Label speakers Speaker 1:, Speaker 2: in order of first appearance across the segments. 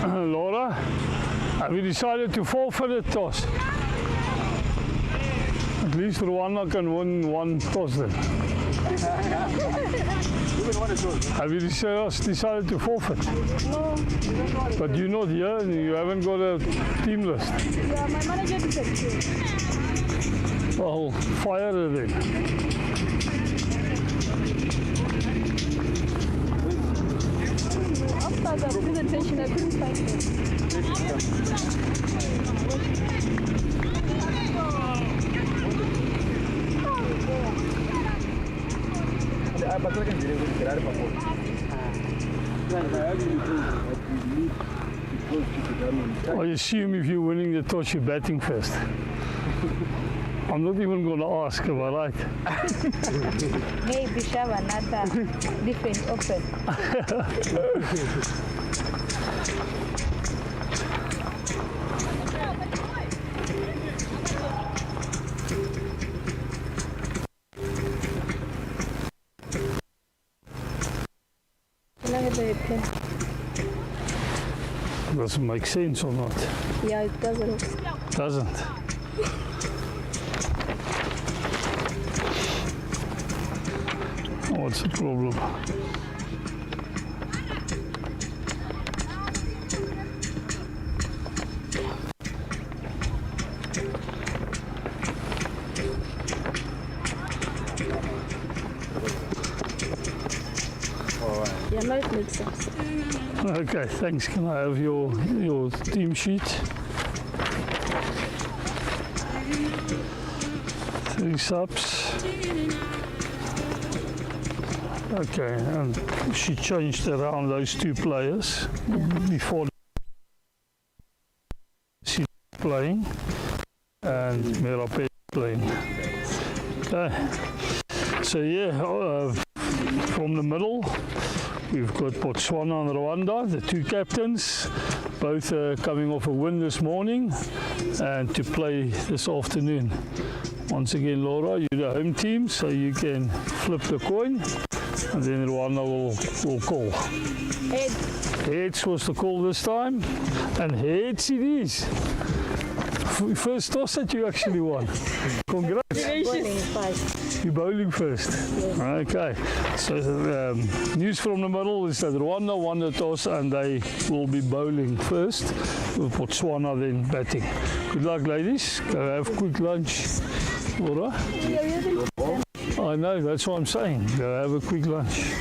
Speaker 1: Laura, have you decided to forfeit the toss? At least Rwanda can win one toss then. Have you decided to forfeit?
Speaker 2: No.
Speaker 1: But you're not here and you haven't got a team list.
Speaker 2: Yeah, my manager disappeared.
Speaker 1: Well, fire her then.
Speaker 2: After the presentation, I couldn't find it.
Speaker 1: I assume if you're winning the toss, you're batting first. I'm not even going to ask, am I right?
Speaker 2: Maybe she have another different option.
Speaker 1: Does it make sense or not?
Speaker 2: Yeah, it doesn't.
Speaker 1: Doesn't. What's the problem?
Speaker 2: Yeah, no, it makes sense.
Speaker 1: Okay, thanks. Can I have your team sheet? 3 subs. Okay, and she changed around those 2 players before she's playing and Merape playing. Okay, so yeah, from the middle we've got Botswana and Rwanda, the 2 captains, both coming off a win this morning and to play this afternoon. Once again, Laura, you're the home team, so you can flip the coin and then Rwanda will call.
Speaker 2: Heads.
Speaker 1: Heads was the call this time, and heads it is. First toss that you actually won. Congrats.
Speaker 2: Bowling first.
Speaker 1: You're bowling first.
Speaker 2: Yes.
Speaker 1: Okay. So news from the middle is that Rwanda won the toss and they will be bowling first, with Botswana then batting. Good luck, ladies. Go have quick lunch. Laura? I know, that's what I'm saying. Go have a quick lunch.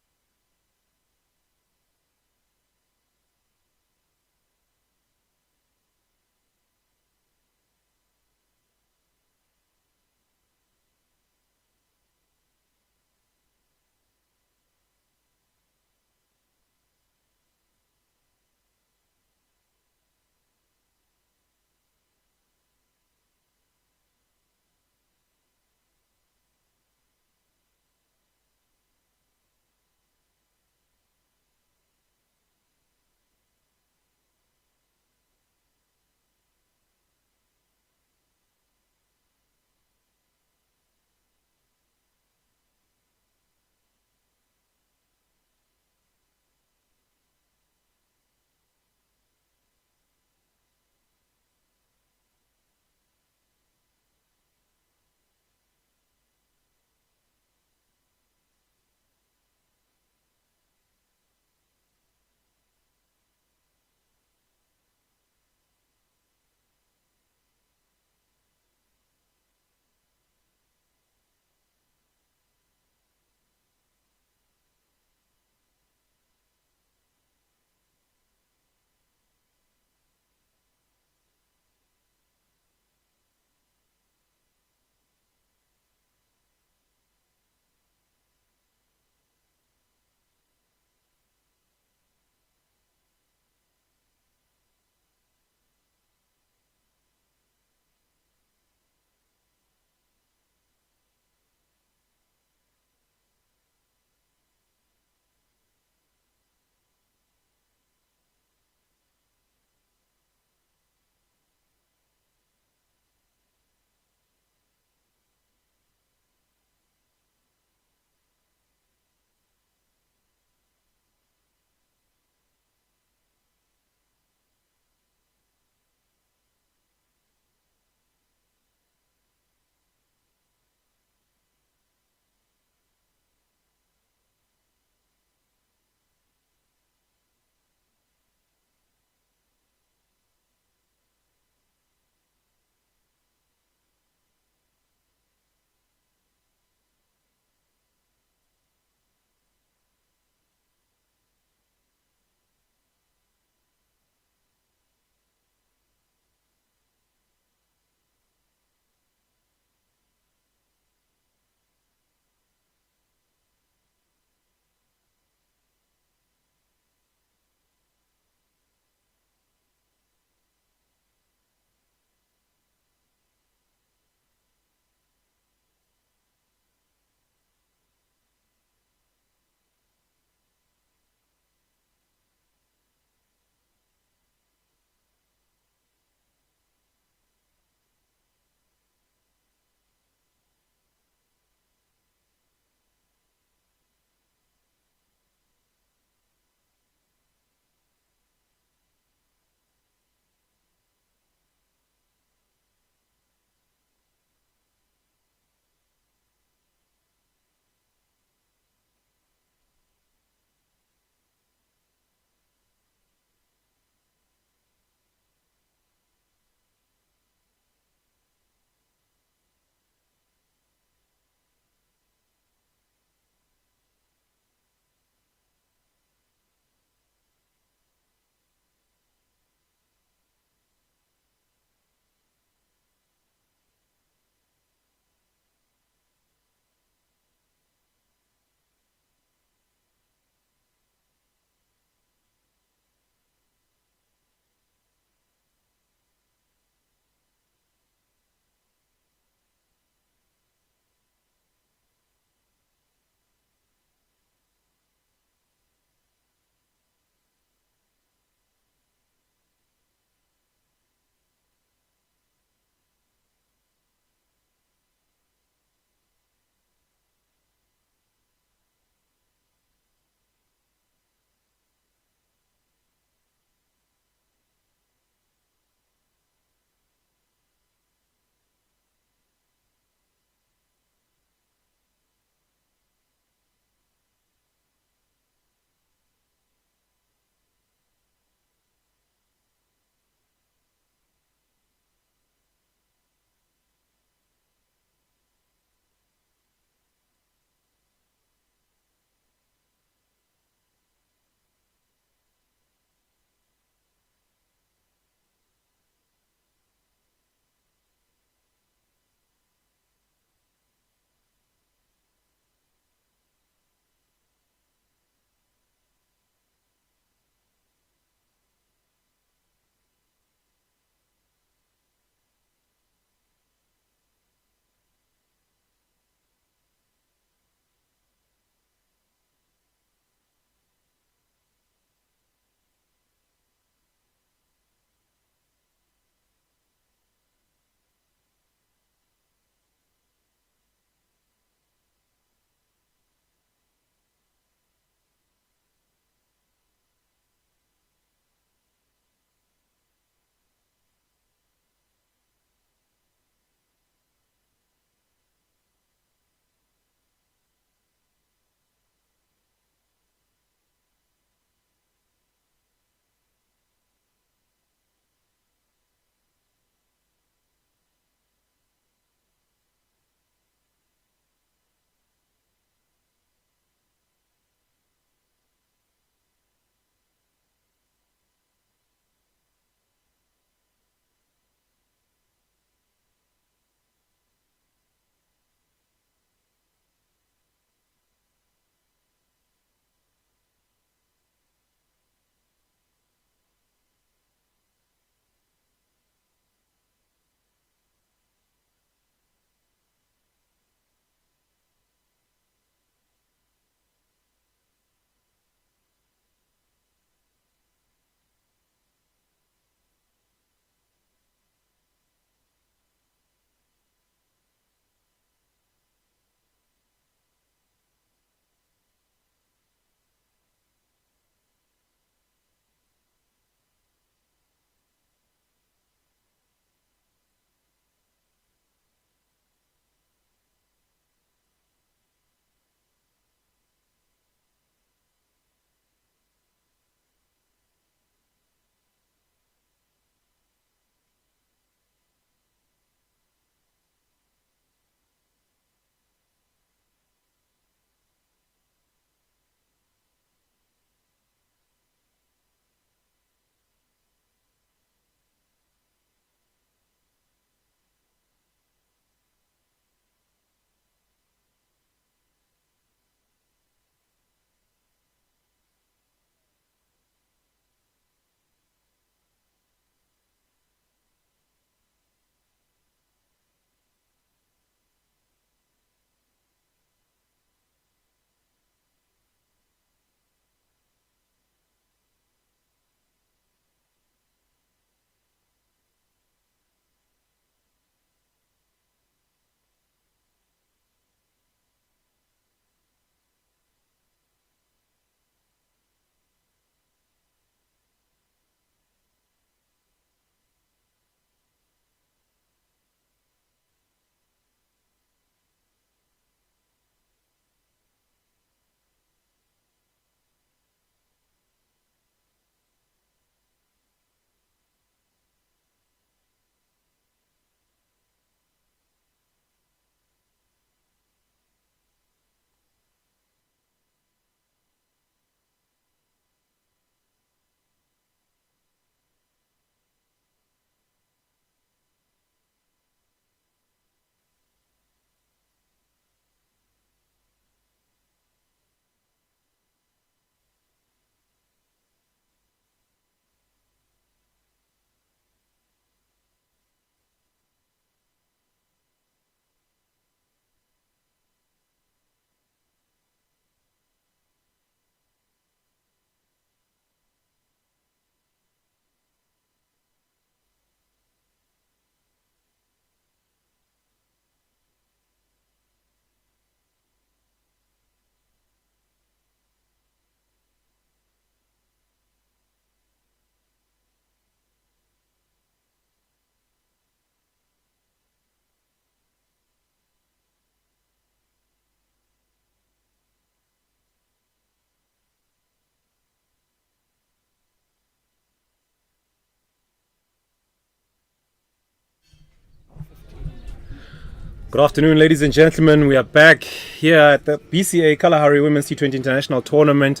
Speaker 3: Good afternoon, ladies and gentlemen. We are back here at the BCA Kalahari Women's T20 International Tournament.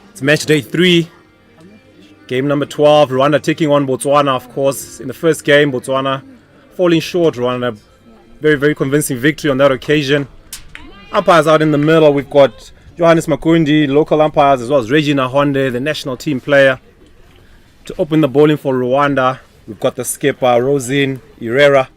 Speaker 3: It's match day 3, game number 12. Rwanda taking on Botswana, of course. In the first game, Botswana falling short. Rwanda, very convincing victory on that occasion. Umpires out in the middle. We've got Johannes Makundi, local umpires, as well as Regina Honde, the national team player. To open the bowling for Rwanda, we've got the skipper, Rosine Herrera.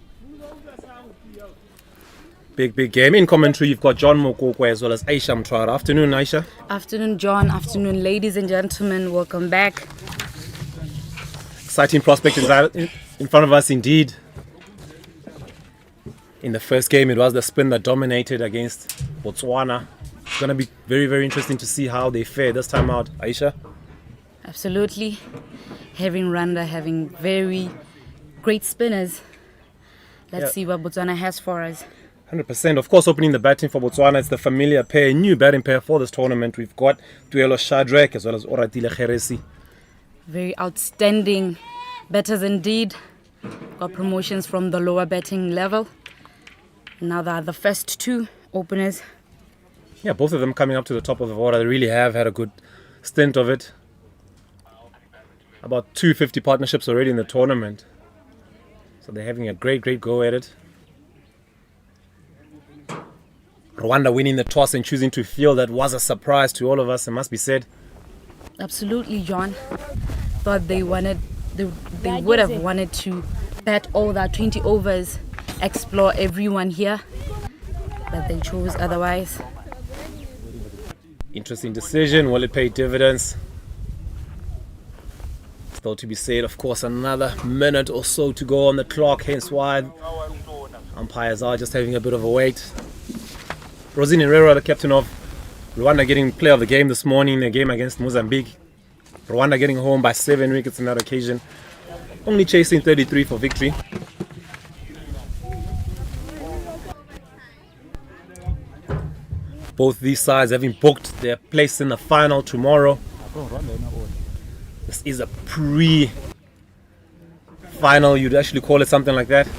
Speaker 3: Big game. In commentary, you've got John Mokokwe as well as Aisha Mtwara. Afternoon, Aisha.
Speaker 4: Afternoon, John. Afternoon, ladies and gentlemen. Welcome back.
Speaker 3: Exciting prospect in front of us indeed. In the first game, it was the spin that dominated against Botswana. It's going to be very interesting to see how they fare this time out. Aisha?
Speaker 4: Absolutely. Having Rwanda having very great spinners. Let's see what Botswana has for us.
Speaker 3: 100%. Of course, opening the batting for Botswana, it's the familiar pair, new batting pair for this tournament. We've got Tuelo Shadrack as well as Oratile Kgeresi.
Speaker 4: Very outstanding batters indeed. Got promotions from the lower batting level. Now they are the first two openers.
Speaker 3: Yeah, both of them coming up to the top of the order. They really have had a good stint of it. About 250 partnerships already in the tournament. So they're having a great go at it. Rwanda winning the toss and choosing to field, that was a surprise to all of us, it must be said.
Speaker 4: Absolutely, John. Thought they would have wanted to bat all that 20 overs, explore everyone here, but they chose otherwise.
Speaker 3: Interesting decision. Will it pay dividends? Still to be said, of course, another minute or so to go on the clock, hence why umpires are just having a bit of a wait. Rosine Herrera, the captain of Rwanda, getting player of the game this morning, the game against Mozambique. Rwanda getting home by 7 wickets on that occasion, only chasing 33 for victory. Both these sides having booked their place in the final tomorrow. This is a pre-final, you'd actually call it something like that.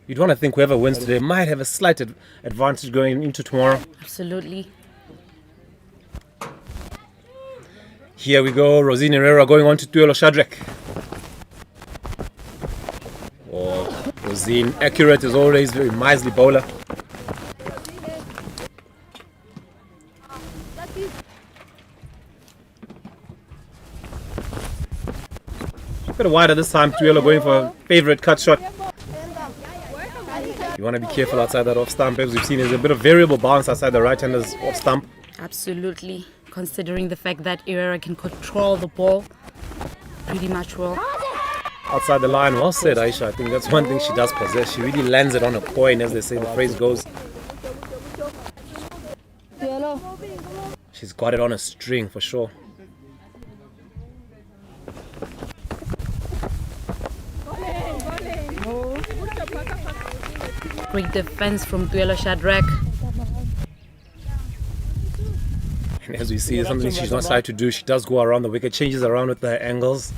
Speaker 3: You'd want to think whoever wins today might have a slight advantage going into tomorrow.
Speaker 4: Absolutely.
Speaker 3: Here we go, Rosine Herrera going on to Tuelo Shadrack. Oh, Rosine, accurate as always, very miserly bowler. A bit wider this time, Tuelo going for a favourite cut shot. You want to be careful outside that off stump. As we've seen, there's a bit of variable bounce outside the right-hander's off stump.
Speaker 4: Absolutely. Considering the fact that Herrera can control the ball pretty much well.
Speaker 3: Outside the line, well said, Aisha. I think that's one thing she does possess. She really lands it on a coin, as they say, the phrase goes. She's got it on a string for sure.
Speaker 4: Great defense from Tuelo Shadrack.
Speaker 3: And as we see, something she's not trying to do. She does go around the wicket, changes around with her angles.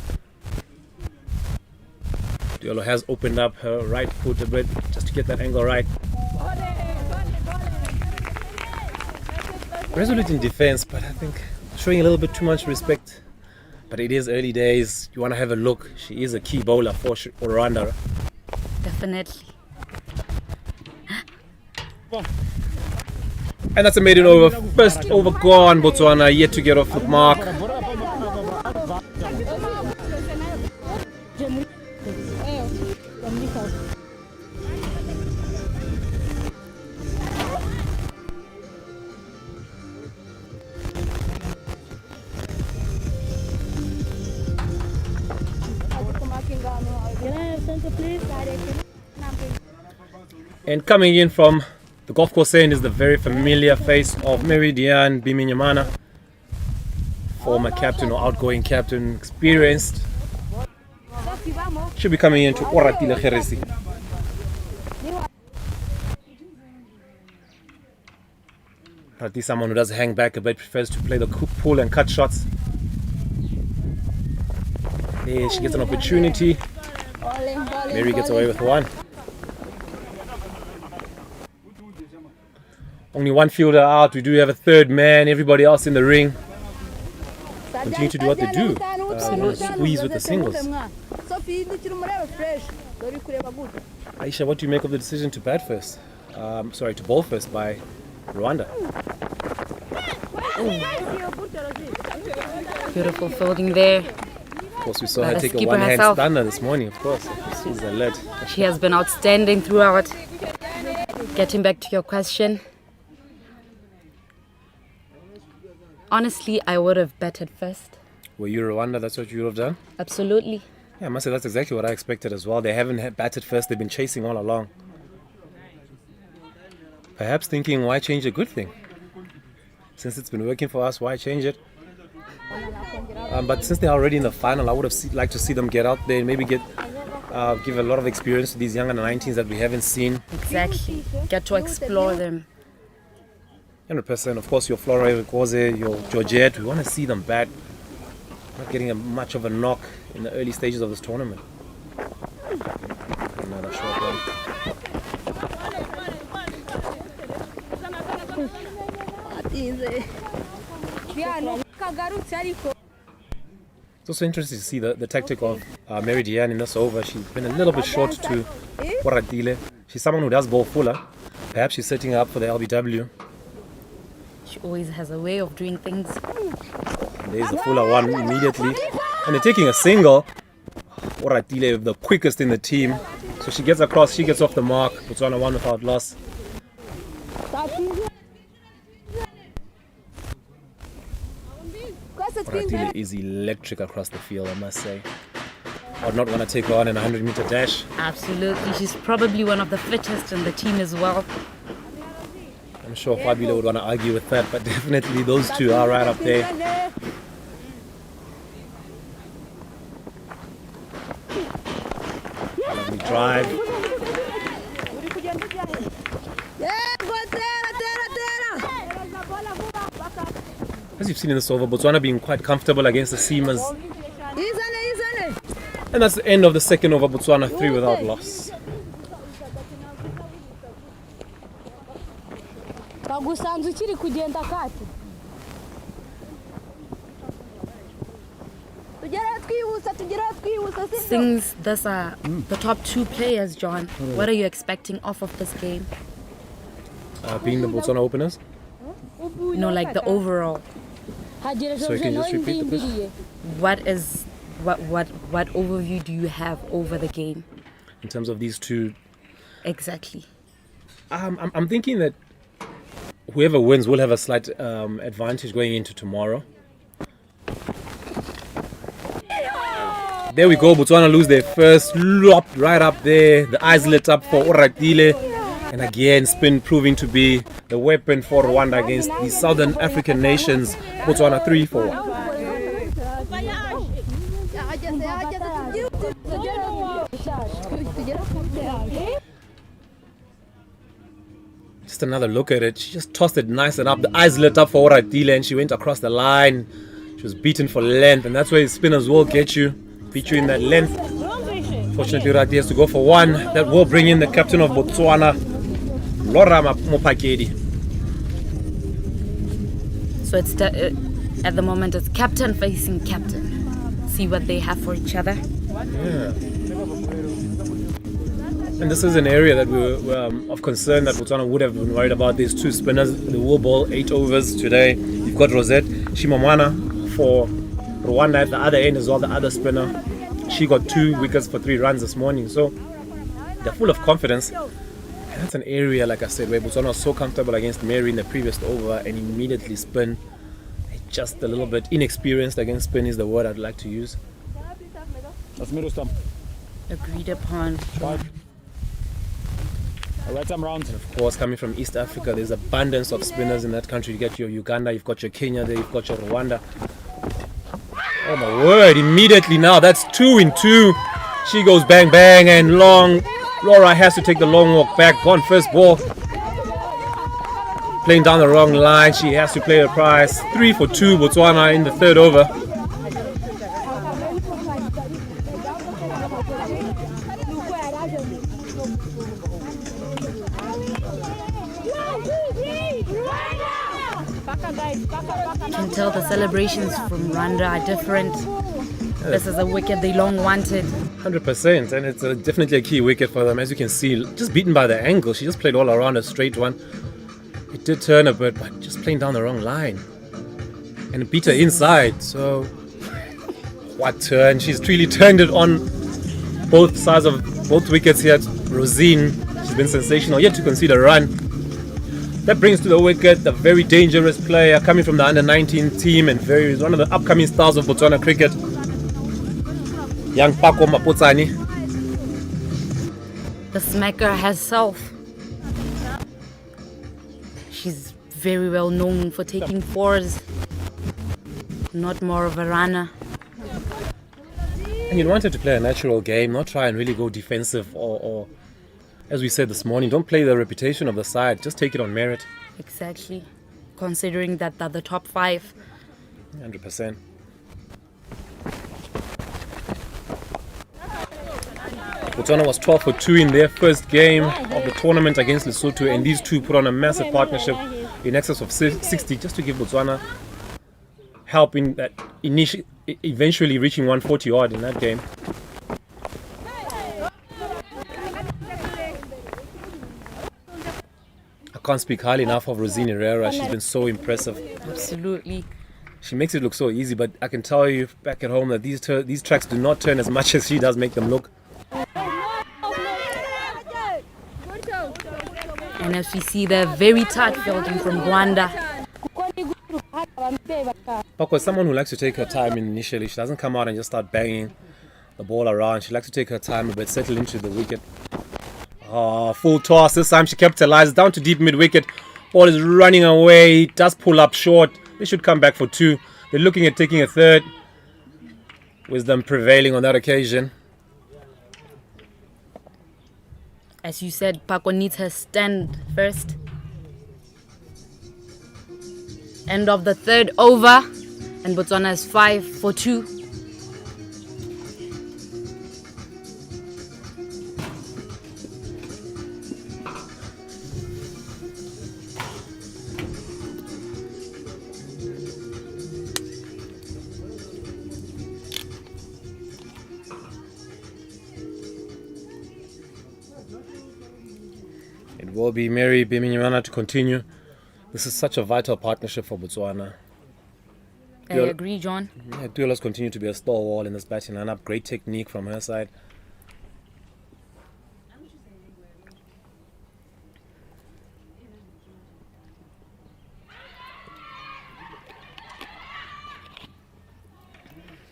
Speaker 3: Tuelo has opened up her right foot a bit just to get that angle right. Resolute in defense, but I think showing a little bit too much respect. But it is early days. You want to have a look. She is a key bowler for Rwanda.
Speaker 4: Definitely.
Speaker 3: And that's a maiden over. First over gone. Botswana yet to get off the mark. And coming in from the golf course end is the very familiar face of Meridian Biminyamana, former captain or outgoing captain, experienced. Should be coming in to Oratile Kgeresi. Oratile, someone who does hang back a bit, prefers to play the pull and cut shots. There she gets an opportunity. Mary gets away with one. Only one fielder out. We do have a third man. Everybody else in the ring. Continue to do what they do. Squeeze with the singles. Aisha, what do you make of the decision to bat first? To bowl first by Rwanda.
Speaker 4: Beautiful fielding there.
Speaker 3: Of course, we saw
Speaker 4: But
Speaker 3: her
Speaker 4: the
Speaker 3: take a
Speaker 4: skipper
Speaker 3: one-hand
Speaker 4: herself.
Speaker 3: stunner this morning, of course. She's alert.
Speaker 4: She has been outstanding throughout. Getting back to your question. Honestly, I would have batted first.
Speaker 3: Were you Rwanda? That's what you would have done?
Speaker 4: Absolutely.
Speaker 3: Yeah, I must say that's exactly what I expected as well. They haven't batted first. They've been chasing all along. Perhaps thinking, why change a good thing? Since it's been working for us, why change it? But since they're already in the final, I would have liked to see them get out there and maybe give a lot of experience to these young under 19s that we haven't seen.
Speaker 4: Exactly. Get to explore them.
Speaker 3: 100%. Of course, your Flora Koze, your Georgette, we want to see them bat. Not getting much of a knock in the early stages of this tournament. Another short one. It's also interesting to see the tactic of Mary Diane in this over. She's been a little bit short to Boratile. She's someone who does bowl fuller. Perhaps she's setting her up for the LBW.
Speaker 4: She always has a way of doing things.
Speaker 3: There's the fuller one immediately. And they're taking a single. Boratile, the quickest in the team. So she gets across, she gets off the mark. Botswana won without loss. Boratile is electric across the field, I must say. I would not want to take her on in a 100-meter dash.
Speaker 4: Absolutely. She's probably one of the fittest in the team as well.
Speaker 3: I'm sure Fabio would want to argue with that, but definitely those two are right up there. Lovely drive. As you've seen in this over, Botswana being quite comfortable against the seamers. And that's the end of the second over. Botswana 3 without loss.
Speaker 4: Since these are the top 2 players, John, what are you expecting off of this game?
Speaker 3: Being the Botswana openers.
Speaker 4: No, like the overall.
Speaker 3: So you can just repeat the question.
Speaker 4: What overview do you have over the game?
Speaker 3: In terms of these two,
Speaker 4: Exactly.
Speaker 3: I'm thinking that whoever wins will have a slight advantage going into tomorrow. There we go, Botswana lose their first, lopped right up there. The eyes lit up for Oratile. And again, spin proving to be the weapon for Rwanda against the Southern African nations. Botswana 3-4. Just another look at it. She just tossed it nice and up. The eyes lit up for Oratile and she went across the line. She was beaten for length, and that's where spinners will get you. Beat you in that length. Fortunately, Oratile has to go for one. That will bring in the captain of Botswana, Laura Mopakedi.
Speaker 4: So it's at the moment it's captain facing captain. See what they have for each other.
Speaker 3: Yeah. And this is an area that we were of concern that Botswana would have been worried about. These two spinners. They will bowl 8 overs today. You've got Rosette Shimamwana for Rwanda at the other end as well, the other spinner. She got 2 wickets for 3 runs this morning. So they're full of confidence. And that's an area, like I said, where Botswana was so comfortable against Mary in the previous over and immediately spin. Just a little bit inexperienced against spin is the word I'd like to use.
Speaker 4: Agreed upon.
Speaker 3: And of course, coming from East Africa, there's abundance of spinners in that country. You get your Uganda, you've got your Kenya there, you've got your Rwanda. Oh my word, immediately now, that's 2 in 2. She goes bang bang and long. Laura has to take the long walk back. Gone first ball. Playing down the wrong line. She has to play her price. 3 for 2 Botswana in the third over.
Speaker 4: You can tell the celebrations from Rwanda are different. This is a wicket they long wanted.
Speaker 3: 100%, and it's definitely a key wicket for them. As you can see, just beaten by the angle. She just played all around a straight one. It did turn a bit, but just playing down the wrong line. And it beat her inside, so what turn? She's really turned it on both sides of both wickets here. Rosine, she's been sensational, yet to concede a run. That brings to the wicket a very dangerous player coming from the under-19 team and one of the upcoming stars of Botswana cricket. Young Pako Mapotsani.
Speaker 4: The smacker herself. She's very well known for taking fours. Not more of a runner.
Speaker 3: And you want her to play a natural game, not try and really go defensive or as we said this morning, don't play the reputation of the side, just take it on merit.
Speaker 4: Exactly. Considering that they're the top 5.
Speaker 3: 100%. Botswana was 12 for 2 in their first game of the tournament against Lesotho, and these two put on a massive partnership in excess of 60 just to give Botswana help in that eventually reaching 140 odd in that game. I can't speak highly enough of Rosine Herrera. She's been so impressive.
Speaker 4: Absolutely.
Speaker 3: She makes it look so easy, but I can tell you back at home that these tracks do not turn as much as she does make them look.
Speaker 4: And as we see, they're very tight fielding from Rwanda.
Speaker 3: Pako is someone who likes to take her time initially. She doesn't come out and just start banging the ball around. She likes to take her time a bit, settle into the wicket. Full toss. This time she capitalized. Down to deep mid-wicket. Ball is running away. It does pull up short. They should come back for 2. They're looking at taking a third. Wisdom prevailing on that occasion.
Speaker 4: As you said, Pako needs her stand first. End of the 3rd over. And Botswana is 5 for 2.
Speaker 3: It will be Mary Biminyana to continue. This is such a vital partnership for Botswana.
Speaker 4: I agree, John.
Speaker 3: Yeah, Tuela's continue to be a stalwart in this batting lineup. Great technique from her side.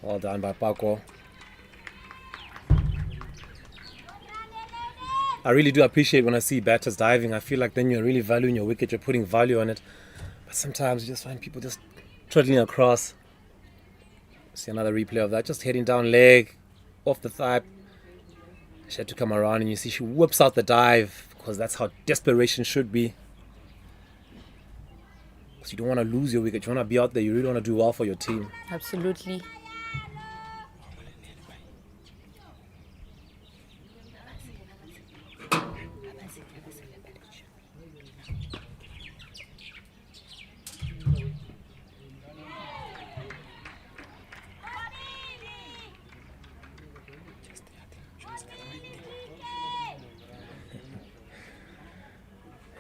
Speaker 3: Well done by Pako. I really do appreciate when I see batters diving. I feel like then you're really valuing your wicket, you're putting value on it. But sometimes you just find people just trotting across. See another replay of that, just heading down leg, off the thigh. She had to come around and you see she whips out the dive because that's how desperation should be. Because you don't want to lose your wicket, you want to be out there, you really want to do well for your team.
Speaker 4: Absolutely.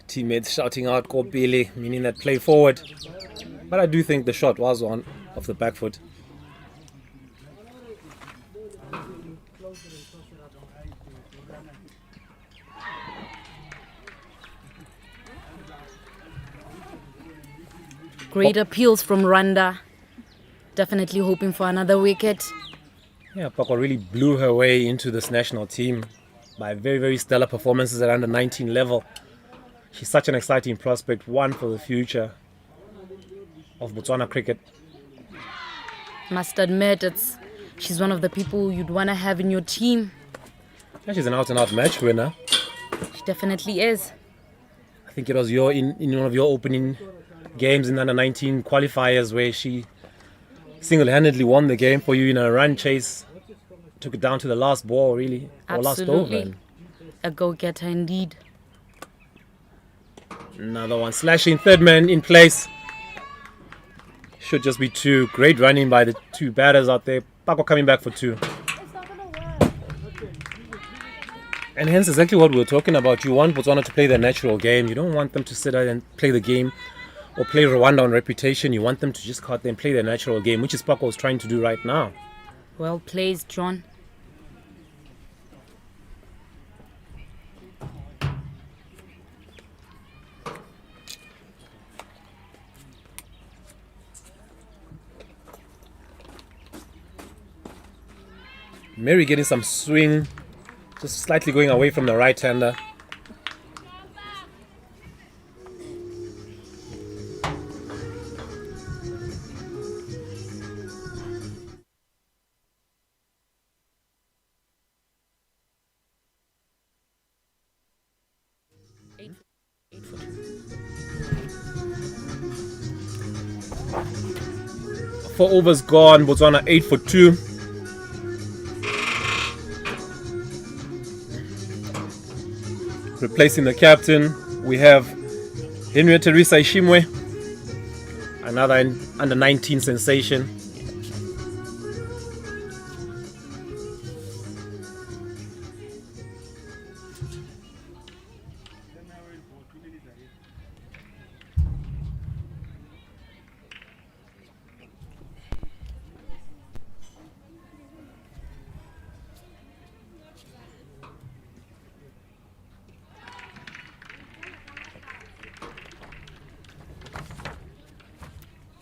Speaker 3: Teammates shouting out Kopili, meaning that play forward. But I do think the shot was on off the back foot.
Speaker 4: Great appeals from Rwanda. Definitely hoping for another wicket.
Speaker 3: Yeah, Pako really blew her way into this national team by very, very stellar performances at under 19 level. She's such an exciting prospect, one for the future of Botswana cricket.
Speaker 4: Must admit, she's one of the people you'd want to have in your team.
Speaker 3: Yeah, she's an out-and-out match winner.
Speaker 4: She definitely is.
Speaker 3: I think it was in one of your opening games in under 19 qualifiers where she single-handedly won the game for you in a run chase. Took it down to the last ball, really.
Speaker 4: Absolutely.
Speaker 3: Or last over.
Speaker 4: A go-getter indeed.
Speaker 3: Another one slashing, third man in place. Should just be 2. Great running by the 2 batters out there. Pako coming back for 2. And hence exactly what we were talking about. You want Botswana to play their natural game. You don't want them to sit out and play the game or play Rwanda on reputation. You want them to just go out there and play their natural game, which is Pako is trying to do right now.
Speaker 4: Well played, John.
Speaker 3: Mary getting some swing, just slightly going away from the right-hander. Four overs gone, Botswana 8 for 2. Replacing the captain, we have Henrietta Risa Ishimwe, another under 19 sensation.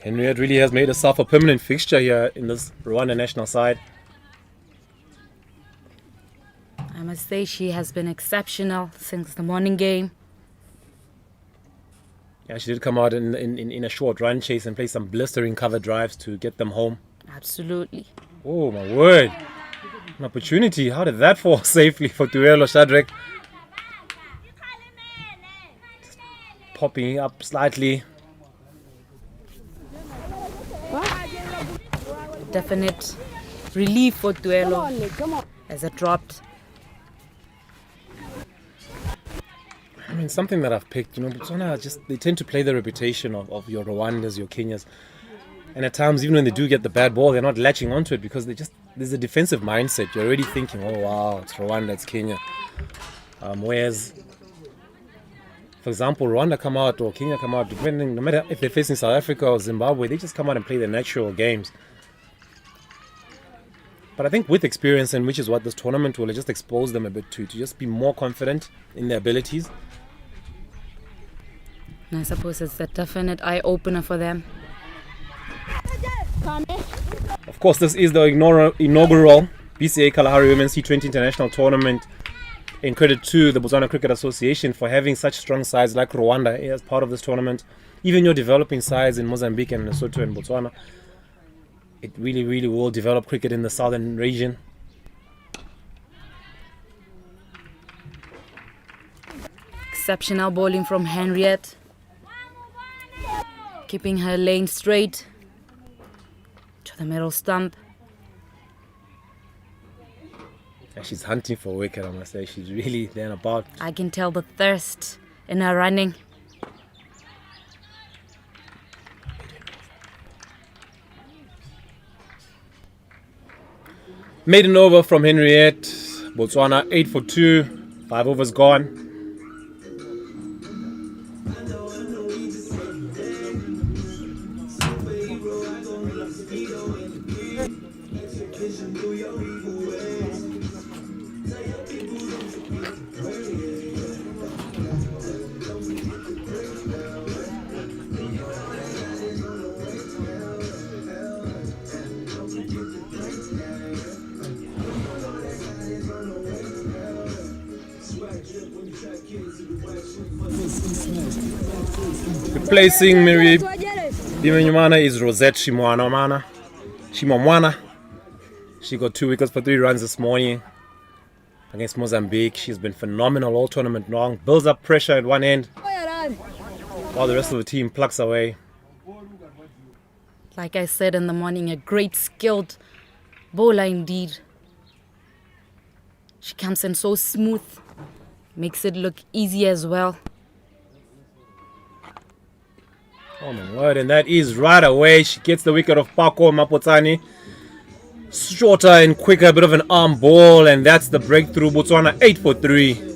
Speaker 3: Henriette really has made herself a permanent fixture here in this Rwanda national side.
Speaker 4: I must say she has been exceptional since the morning game.
Speaker 3: Yeah, she did come out in a short run chase and play some blistering cover drives to get them home.
Speaker 4: Absolutely.
Speaker 3: Oh my word. An opportunity. How did that fall safely for Tuelo Shadrack? Just popping up slightly.
Speaker 4: Definite relief for Tuelo as it dropped.
Speaker 3: I mean, something that I've picked, Botswana they tend to play the reputation of your Rwandas, your Kenyas. And at times, even when they do get the bad ball, they're not latching onto it because there's a defensive mindset. You're already thinking, oh wow, it's Rwanda, it's Kenya. Whereas, for example, Rwanda come out or Kenya come out, no matter if they're facing South Africa or Zimbabwe, they just come out and play their natural games. But I think with experience, and which is what this tournament will just expose them a bit to just be more confident in their abilities.
Speaker 4: And I suppose it's a definite eye-opener for them.
Speaker 3: Of course, this is the inaugural BCA Kalahari Women's T20 International Tournament. In credit to the Botswana Cricket Association for having such strong sides like Rwanda as part of this tournament. Even your developing sides in Mozambique and Lesotho and Botswana. It really, really will develop cricket in the southern region.
Speaker 4: Exceptional bowling from Henriette. Keeping her lane straight to the middle stump.
Speaker 3: Yeah, she's hunting for a wicket, I must say. She's really there and about.
Speaker 4: I can tell the thirst in her running.
Speaker 3: Maiden over from Henriette. Botswana 8 for 2. 5 overs gone. Replacing Miri Bimenyumana is Rosette Shimwana. She got 2 wickets for 3 runs this morning against Mozambique. She's been phenomenal all tournament long. Builds up pressure at one end while the rest of the team plucks away.
Speaker 4: Like I said in the morning, a great skilled bowler indeed. She comes in so smooth, makes it look easy as well.
Speaker 3: Oh my word, and that is right away. She gets the wicket of Pako Mapotsane. Shorter and quicker, a bit of an arm ball, and that's the breakthrough. Botswana 8 for 3.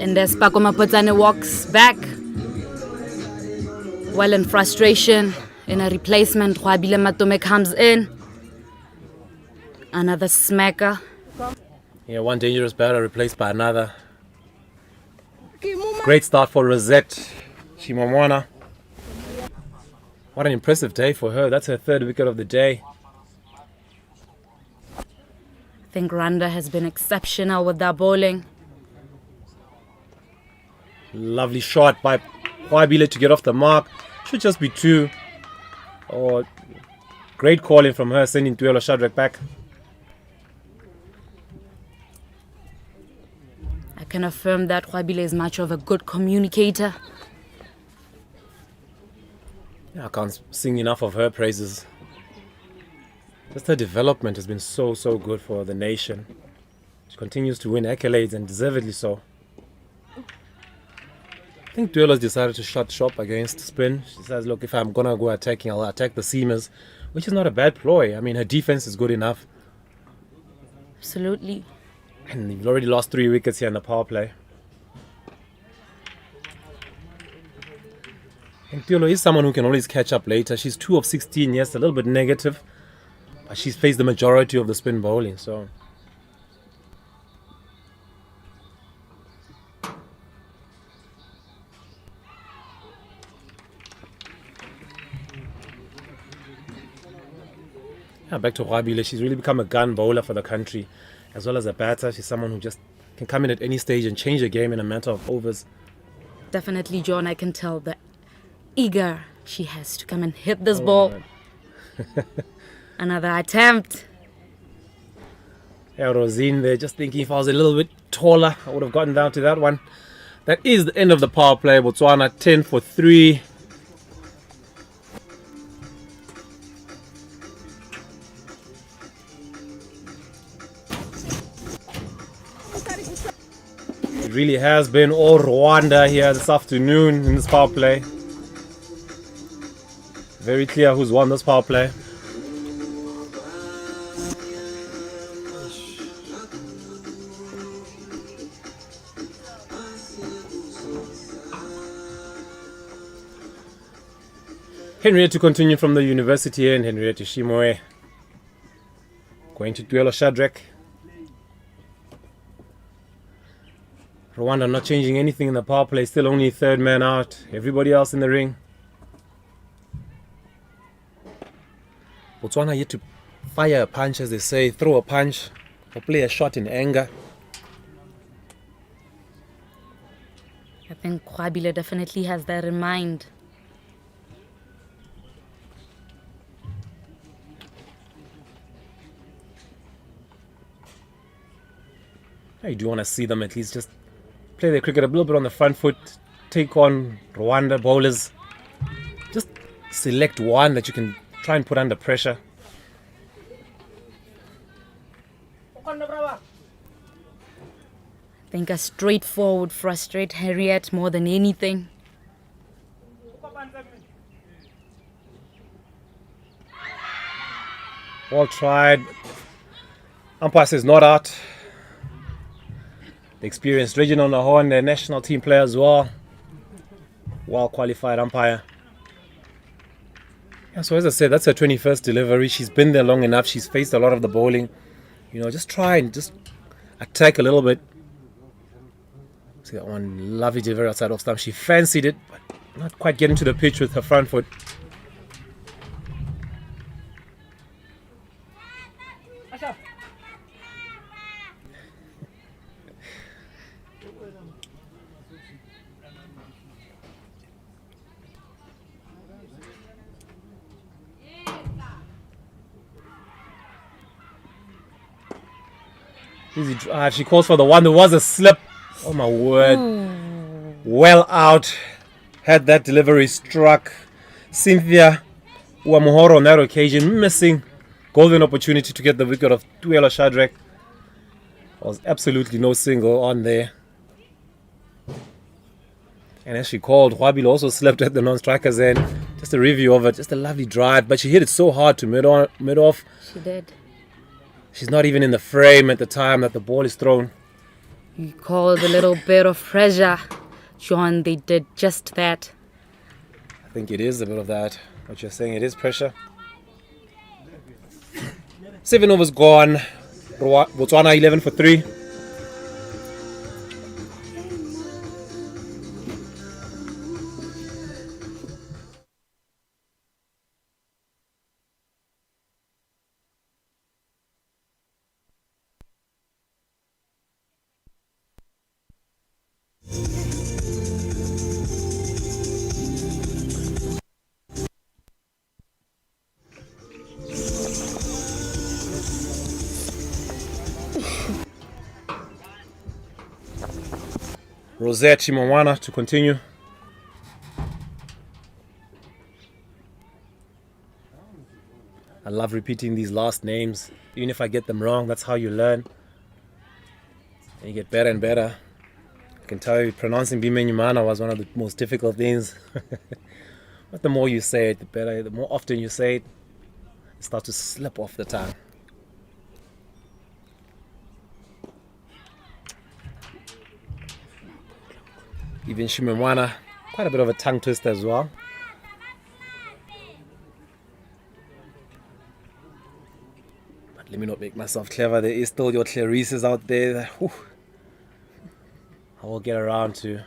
Speaker 4: And as Pako Mapotsane walks back, while in frustration, in a replacement, Rwabile Matome comes in. Another smacker.
Speaker 3: Yeah, one dangerous batter replaced by another. Great start for Rosette Shimamwana. What an impressive day for her. That's her third wicket of the day.
Speaker 4: I think Rwanda has been exceptional with their bowling.
Speaker 3: Lovely shot by Rwabile to get off the mark. Should just be 2. Oh, great calling from her, sending Tuelo Shadrack back.
Speaker 4: I can affirm that Rwabile is much of a good communicator.
Speaker 3: Yeah, I can't sing enough of her praises. Just her development has been so good for the nation. She continues to win accolades, and deservedly so. I think Tuelo's decided to shut shop against spin. She says, look, if I'm going to go attacking, I'll attack the seamers, which is not a bad ploy. I mean, her defense is good enough.
Speaker 4: Absolutely.
Speaker 3: And you've already lost 3 wickets here in the power play. And Tuelo is someone who can always catch up later. She's 2 of 16, yes, a little bit negative. But she's faced the majority of the spin bowling, so... Yeah, back to Rwabile. She's really become a gun bowler for the country. As well as a batter, she's someone who just can come in at any stage and change the game in a matter of overs.
Speaker 4: Definitely, John, I can tell the eager she has to come and hit this ball. Another attempt.
Speaker 3: Yeah, Rosine there, just thinking if I was a little bit taller, I would have gotten down to that one. That is the end of the power play. Botswana 10 for 3. It really has been all Rwanda here this afternoon in this power play. Very clear who's won this power play. Henriette to continue from the university, and Henriette Shimoe going to Tuelo Shadrack. Rwanda not changing anything in the power play, still only third man out, everybody else in the ring. Botswana yet to fire a punch, as they say, throw a punch or play a shot in anger.
Speaker 4: I think Rwabile definitely has that in mind.
Speaker 3: I do want to see them at least just play their cricket a little bit on the front foot, take on Rwanda bowlers. Just select one that you can try and put under pressure.
Speaker 4: I think a straightforward frustrate Harriet more than anything.
Speaker 3: Well tried. Umpire says not out. The experienced Reginald Nahon, the national team player as well. Well qualified umpire. Yeah, so as I said, that's her 21st delivery. She's been there long enough. She's faced a lot of the bowling. You know, just try and just attack a little bit. See that one lovely delivery outside off stump. She fancied it, but not quite getting to the pitch with her front foot. Easy drive. She calls for the one. There was a slip. Oh my word. Well out. Had that delivery struck. Cynthia Uamuhoro on that occasion missing golden opportunity to get the wicket of Tuelo Shadrack. Was absolutely no single on there. And as she called, Hwabil also slept at the non-striker's end. Just a review of it. Just a lovely drive. But she hit it so hard to mid-off.
Speaker 4: She did.
Speaker 3: She's not even in the frame at the time that the ball is thrown.
Speaker 4: You called a little bit of pressure. John, they did just that.
Speaker 3: I think it is a bit of that. What you're saying, it is pressure. 7 overs gone. Botswana 11 for 3. Rosette Chimamwana to continue. I love repeating these last names. Even if I get them wrong, that's how you learn. And you get better and better. I can tell you, pronouncing Bimenyimana was one of the most difficult things. But the more you say it, the better. The more often you say it, it starts to slip off the tongue. Even Shimamwana, quite a bit of a tongue twister as well. But let me not make myself clever. There is still your Clarices out there that, I will get around to.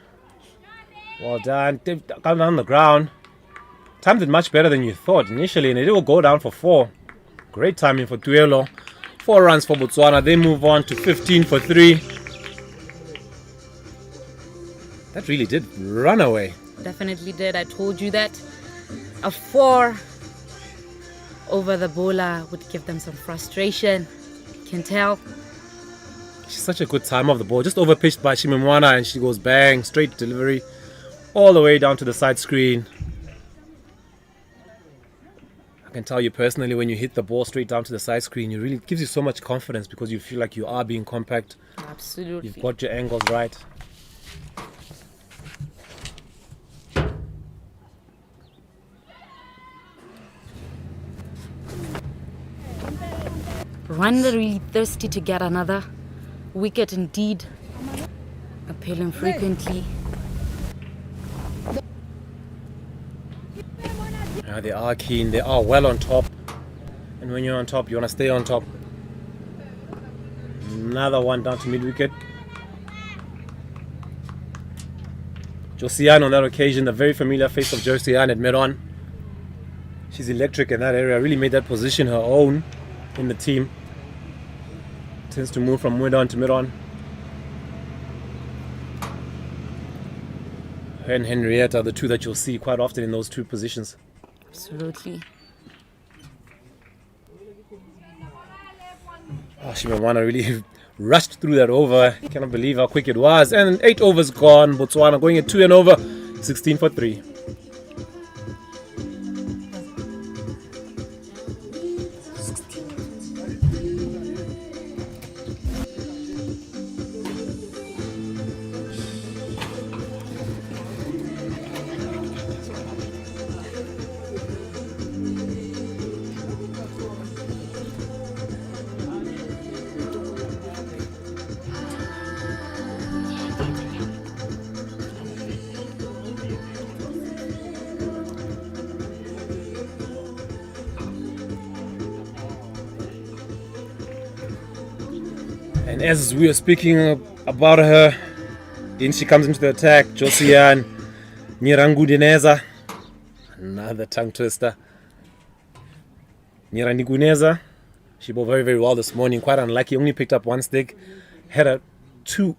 Speaker 3: Well done. Come down the ground. Timed it much better than you thought initially, and it will go down for 4. Great timing for Tuelo. 4 runs for Botswana. They move on to 15 for 3. That really did run away.
Speaker 4: Definitely did. I told you that. A 4 over the bowler would give them some frustration. You can tell.
Speaker 3: She's such a good time of the ball. Just overpitched by Shimamwana, and she goes bang, straight delivery, all the way down to the side screen. I can tell you personally, when you hit the ball straight down to the side screen, it really gives you so much confidence because you feel like you are being compact.
Speaker 4: Absolutely.
Speaker 3: You've got your angles right.
Speaker 4: Rwanda really thirsty to get another wicket indeed. Appealing frequently.
Speaker 3: Yeah, they are keen. They are well on top. And when you're on top, you want to stay on top. Another one down to mid-wicket. Josiane on that occasion, the very familiar face of Josiane at mid-on. She's electric in that area. Really made that position her own in the team. Tends to move from mid-on to mid-on. Her and Henrietta are the two that you'll see quite often in those two positions.
Speaker 4: Absolutely.
Speaker 3: Oh, Shimamwana really rushed through that over. Cannot believe how quick it was. And 8 overs gone. Botswana going at 2 and over. 16 for 3. And as we are speaking about her, then she comes into the attack. Josiane Nyiranguneza, another tongue twister. Nyiranguneza, she bowled very, very well this morning. Quite unlucky, only picked up 1 stick. Had 2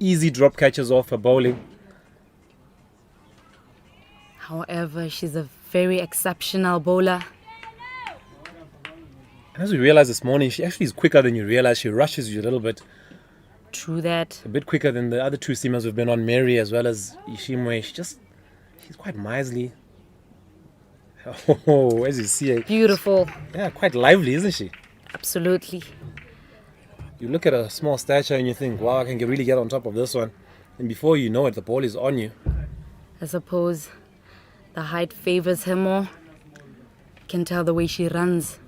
Speaker 3: easy drop catches off her bowling.
Speaker 4: However, she's a very exceptional bowler.
Speaker 3: And as we realized this morning, she actually is quicker than you realize. She rushes you a little bit.
Speaker 4: True that.
Speaker 3: A bit quicker than the other two seamers we've been on, Mary as well as Ishimwe. She's quite miserly. Oh, as you see,
Speaker 4: Beautiful.
Speaker 3: yeah, quite lively, isn't she?
Speaker 4: Absolutely.
Speaker 3: You look at her small stature and you think, wow, I can really get on top of this one. And before you know it, the ball is on you.
Speaker 4: I suppose the height favors her more. Can tell the way she runs.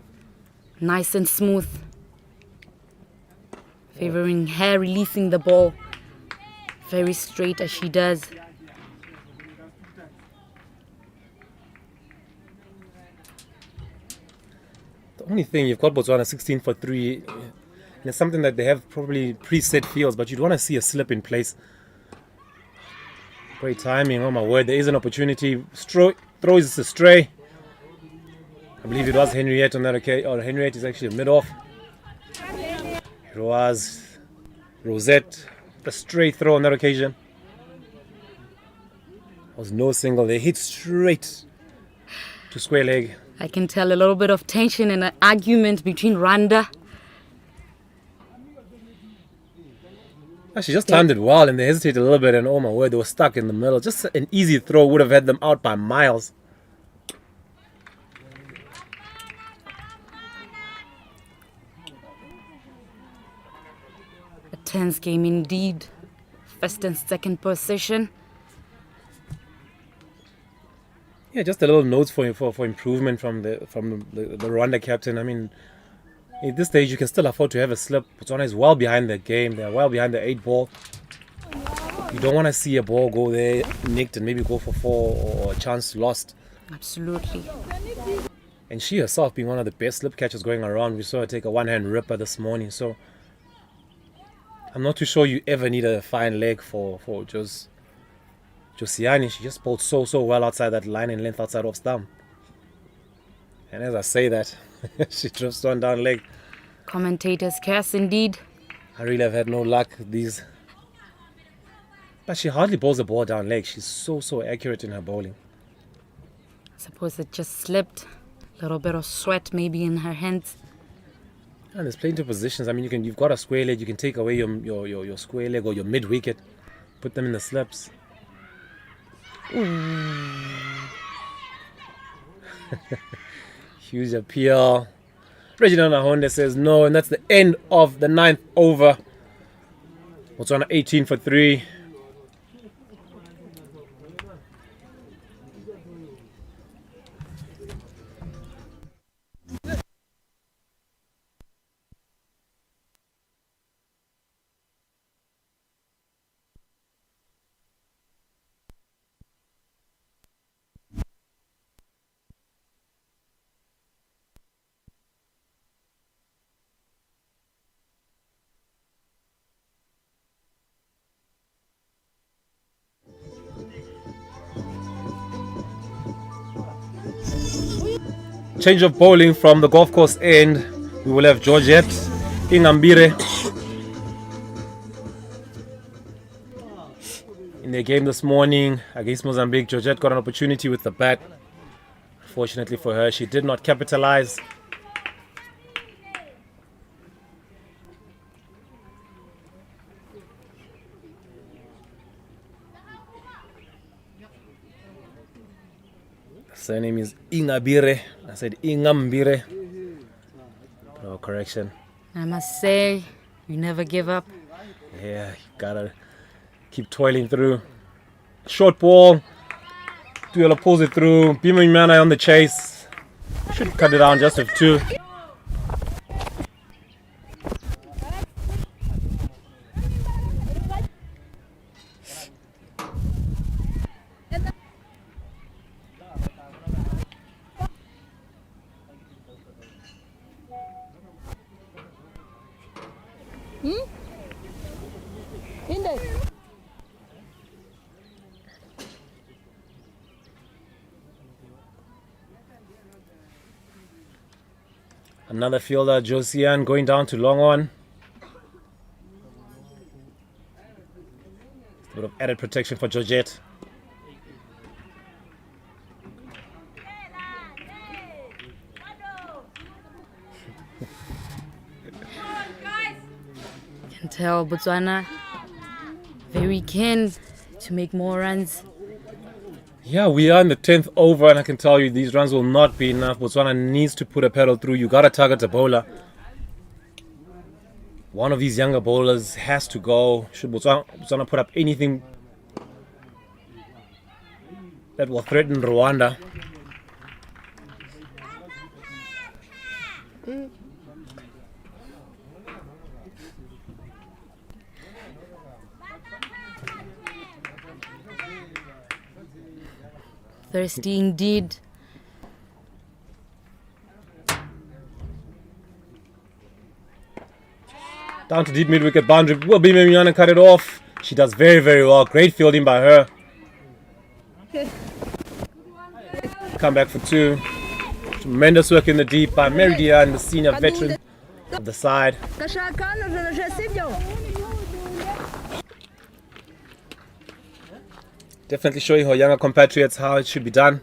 Speaker 4: Nice and smooth. Favoring her releasing the ball very straight as she does.
Speaker 3: The only thing, you've got Botswana 16 for 3. And it's something that they have probably preset fields, but you'd want to see a slip in place. Great timing, oh my word. There is an opportunity. Throws a stray. I believe it was Henriette on that occasion. Or Henriette is actually a mid-off. It was Rosette. A stray throw on that occasion. There was no single. They hit straight to square leg.
Speaker 4: I can tell a little bit of tension and an argument between Rwanda.
Speaker 3: She just timed it well and they hesitated a little bit and oh my word, they were stuck in the middle. Just an easy throw would have had them out by miles.
Speaker 4: A tense game indeed. First and second position.
Speaker 3: Yeah, just a little notes for improvement from the Rwanda captain. I mean, at this stage you can still afford to have a slip. Botswana is well behind the game. They're well behind the 8 ball. You don't want to see a ball go there nicked and maybe go for 4 or a chance lost.
Speaker 4: Absolutely.
Speaker 3: And she herself being one of the best slip catchers going around. We saw her take a one-hand ripper this morning. So I'm not too sure you ever need a fine leg for Josiane. She just bowled so well outside that line and length outside off stump. And as I say that, she drifts one down leg.
Speaker 4: Commentators curse indeed.
Speaker 3: I really have had no luck with these. But she hardly bowls the ball down leg. She's so accurate in her bowling.
Speaker 4: I suppose it just slipped. A little bit of sweat maybe in her hands.
Speaker 3: And there's plenty of positions. I mean, you've got a square leg. You can take away your square leg or your mid wicket, put them in the slips. Huge appeal. Reginald Nahonde says no, and that's the end of the 9th over. Botswana 18 for 3. Change of bowling from the golf course end. We will have Georgette Ingambire in their game this morning against Mozambique. Georgette got an opportunity with the bat. Fortunately for her, she did not capitalize. Her name is Ingabire. I said Ingambire. No correction.
Speaker 4: I must say, you never give up.
Speaker 3: Yeah, you gotta keep toiling through. Short ball. Tuela pulls it through. Beaming Mana on the chase. Should cut it down just with 2. Another fielder, Josiane, going down to long on. A bit of added protection for Georgette.
Speaker 4: Can tell Botswana very keen to make more runs.
Speaker 3: Yeah, we are in the 10th over, and I can tell you these runs will not be enough. Botswana needs to put a pedal through. You got to target a bowler. One of these younger bowlers has to go. Should Botswana put up anything that will threaten Rwanda?
Speaker 4: Thirsty indeed.
Speaker 3: Down to deep mid-wicket boundary. Will be Mimiana cut it off. She does very, very well. Great fielding by her. Come back for 2. Tremendous work in the deep by Meridia and the senior veteran of the side. Definitely showing her younger compatriots how it should be done.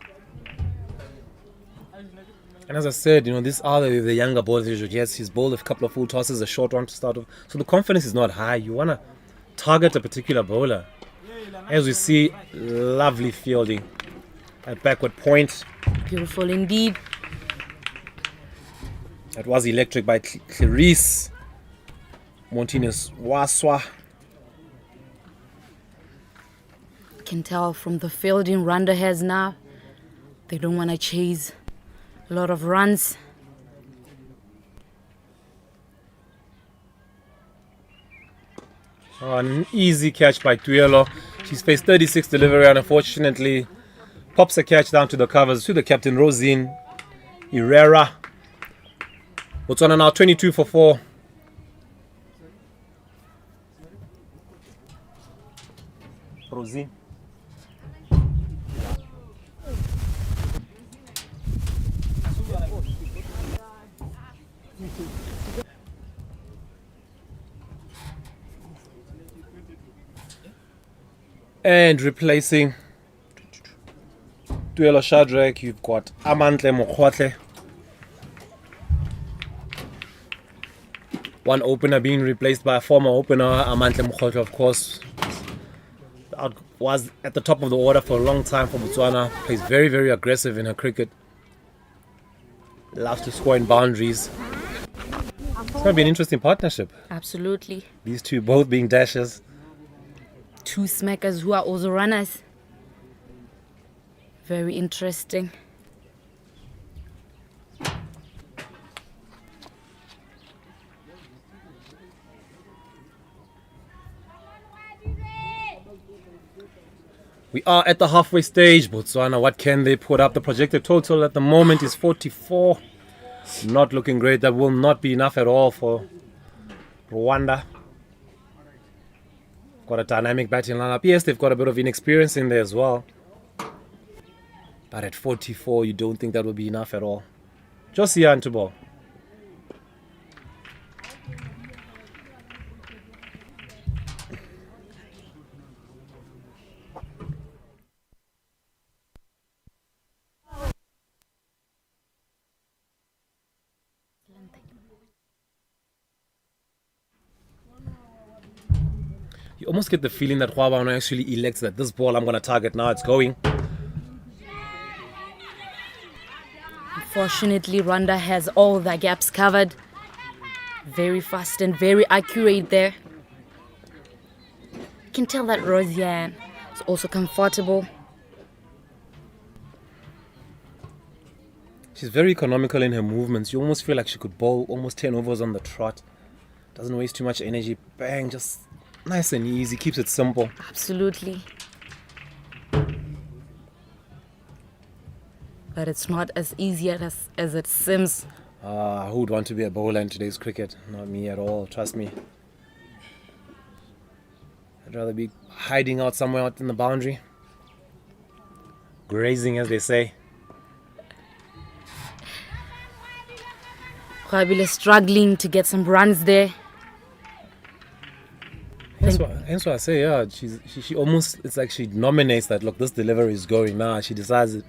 Speaker 3: And as I said, these are the younger bowlers. Yes, he's bowled a couple of full tosses, a short one to start with. So the confidence is not high. You want to target a particular bowler. As we see, lovely fielding at backward point.
Speaker 4: Beautiful indeed.
Speaker 3: That was electric by Clarice Montinez Waswa.
Speaker 4: Can tell from the fielding Rwanda has now. They don't want to chase a lot of runs.
Speaker 3: Oh, an easy catch by Tuelo. She's faced 36 delivery and unfortunately pops a catch down to the covers to the captain Rosine Herrera. Botswana now 22 for 4. Rosine. And replacing Tuelo Shadrack, you've got Amantle Mokhotle. One opener being replaced by a former opener, Amantle Mokhotle, of course. Was at the top of the order for a long time for Botswana. Plays very, very aggressive in her cricket. Loves to score in boundaries. It's going to be an interesting partnership.
Speaker 4: Absolutely.
Speaker 3: These two both being dashers.
Speaker 4: 2 smackers who are also runners. Very interesting.
Speaker 3: We are at the halfway stage. Botswana, what can they put up? The projected total at the moment is 44. Not looking great. That will not be enough at all for Rwanda. Got a dynamic batting lineup. Yes, they've got a bit of inexperience in there as well. But at 44, you don't think that will be enough at all. Josia and Tubo. You almost get the feeling that Rwanda actually elects that this ball I'm going to target now, it's going.
Speaker 4: Unfortunately, Rwanda has all the gaps covered. Very fast and very accurate there. You can tell that Rosiane is also comfortable.
Speaker 3: She's very economical in her movements. You almost feel like she could bowl almost 10 overs on the trot. Doesn't waste too much energy. Bang, just nice and easy. Keeps it simple.
Speaker 4: Absolutely. But it's not as easy as it seems.
Speaker 3: Who would want to be a bowler in today's cricket? Not me at all, trust me. I'd rather be hiding out somewhere out in the boundary. Grazing, as they say.
Speaker 4: Kwabile struggling to get some runs there.
Speaker 3: Hence why I say, yeah, she almost, it's like she nominates that, look, this delivery is going now. She decides it.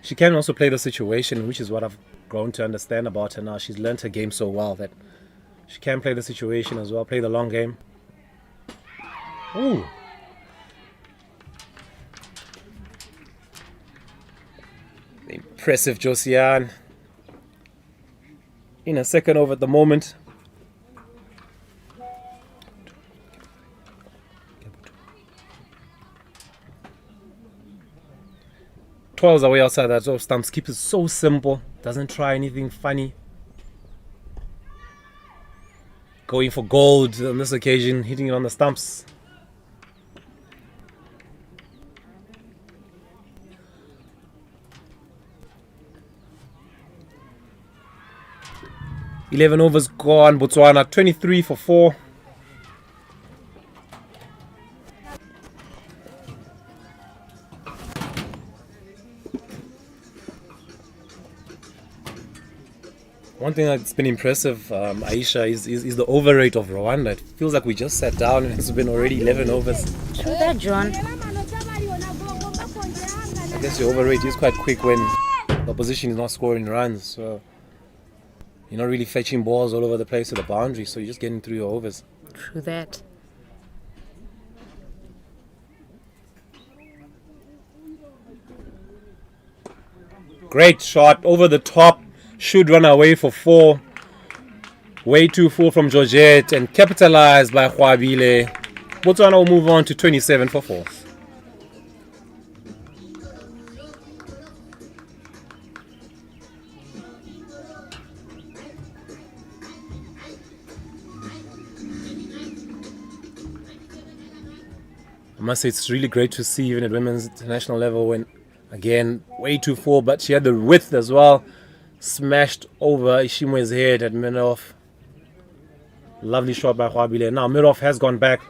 Speaker 3: She can also play the situation, which is what I've grown to understand about her now. She's learned her game so well that She can play the situation as well, play the long game. Ooh. Impressive Josiane. In a second over at the moment. Twelves away outside that off stumps. Keep it so simple. Doesn't try anything funny. Going for gold on this occasion, hitting it on the stumps. $11 overs gone. Botswana 23 for 4. One thing that's been impressive, Aisha, is the over rate of Rwanda. It feels like we just sat down and it's been already 11 overs.
Speaker 4: True that, John.
Speaker 3: I guess your over rate is quite quick when the opposition is not scoring runs. So you're not really fetching balls all over the place to the boundary. So you're just getting through your overs.
Speaker 4: True that.
Speaker 3: Great shot over the top. Should run away for 4. Way too full from Georgette and capitalized by Khwabile. Botswana will move on to 27 for 4. I must say it's really great to see even at women's international level when, again, way too full, but she had the width as well. Smashed over Ishimwe's head at mid-off. Lovely shot by Khwabile. Now mid-off has gone back.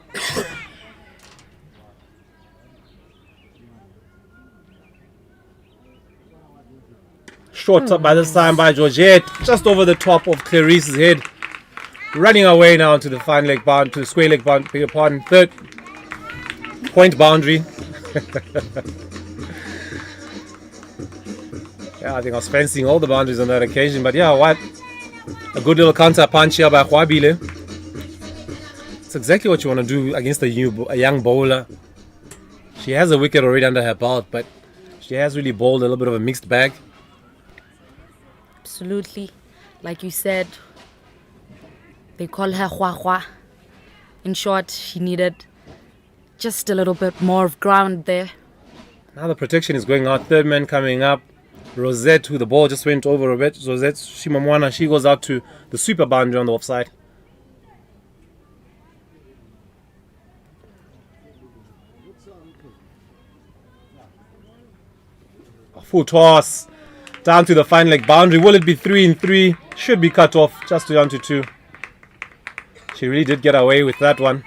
Speaker 3: Short up by this time by Georgette. Just over the top of Clarice's head. Running away now to the fine leg bound, to the square leg bound, beg your pardon. Third point boundary. Yeah, I think I was fencing all the boundaries on that occasion. But yeah, what a good little counter punch here by Khwabile. It's exactly what you want to do against a young bowler. She has a wicket already under her belt, but she has really bowled a little bit of a mixed bag.
Speaker 4: Absolutely. Like you said, they call her Hua. In short, she needed just a little bit more of ground there.
Speaker 3: Now the protection is going out. Third man coming up. Rosette, who the ball just went over a bit. Rosette Shimamwana, she goes out to the sweeper boundary on the offside. A full toss down to the fine leg boundary. Will it be 3 and 3? Should be cut off just down to 2. She really did get away with that one.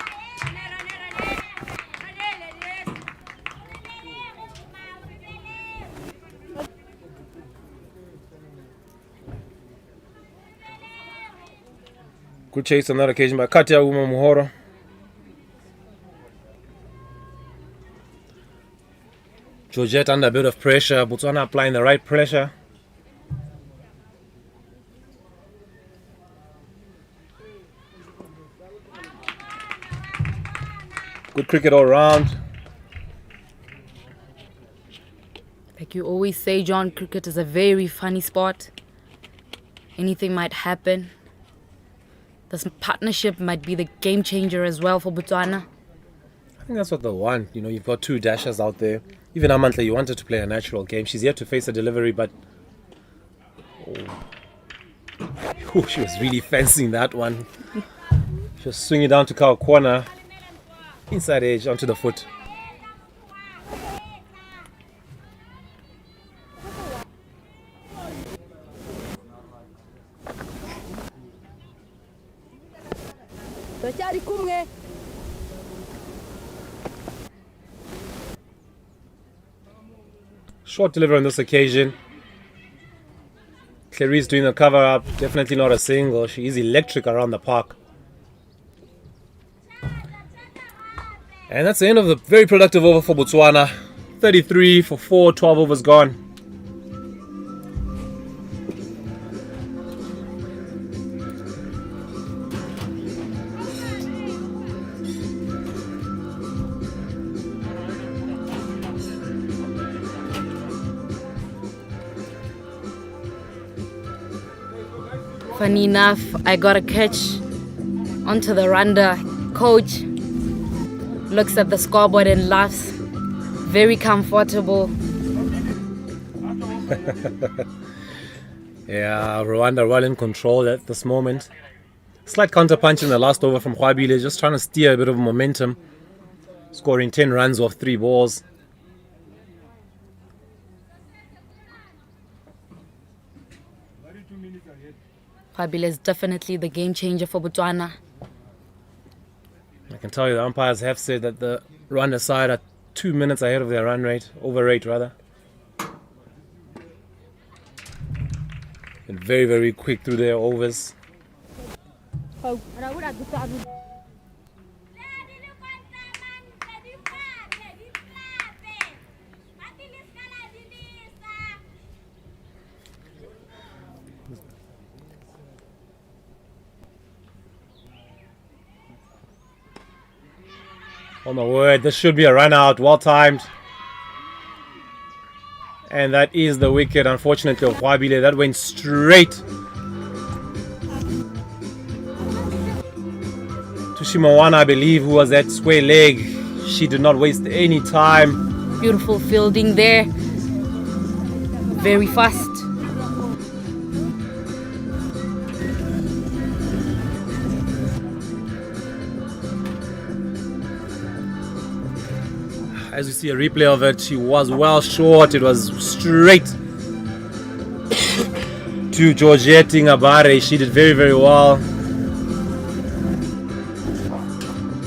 Speaker 3: Good chase on that occasion by Katia Uma Muhoro. Georgette under a bit of pressure. Botswana applying the right pressure. Good cricket all round.
Speaker 4: Like you always say, John, cricket is a very funny sport. Anything might happen. This partnership might be the game changer as well for Botswana.
Speaker 3: I think that's what they want. You know, you've got 2 dashers out there. Even Amantle, you wanted to play a natural game. She's yet to face a delivery, but she was really fencing that one. She was swinging down to cow corner. Inside edge onto the foot. Short delivery on this occasion. Clarice doing the cover up. Definitely not a single. She is electric around the park. And that's the end of the very productive over for Botswana. 33 for 4, 12 overs gone.
Speaker 4: Funny enough, I got a catch onto the Rwanda coach. Looks at the scoreboard and laughs. Very comfortable.
Speaker 3: Yeah, Rwanda well in control at this moment. Slight counter punch in the last over from Khwabile, just trying to steer a bit of momentum. Scoring 10 runs off 3 balls.
Speaker 4: Khwabile is definitely the game changer for Botswana.
Speaker 3: I can tell you the umpires have said that the Rwanda side are 2 minutes ahead of their run rate, over rate rather. And very, very quick through their overs. Oh my word, this should be a run out, well timed. And that is the wicket, unfortunately, of Khwabile. That went straight to Shimawana, I believe, who was at square leg. She did not waste any time.
Speaker 4: Beautiful fielding there. Very fast.
Speaker 3: As you see a replay of it, she was well short. It was straight to Georgette Ngabare. She did very, very well.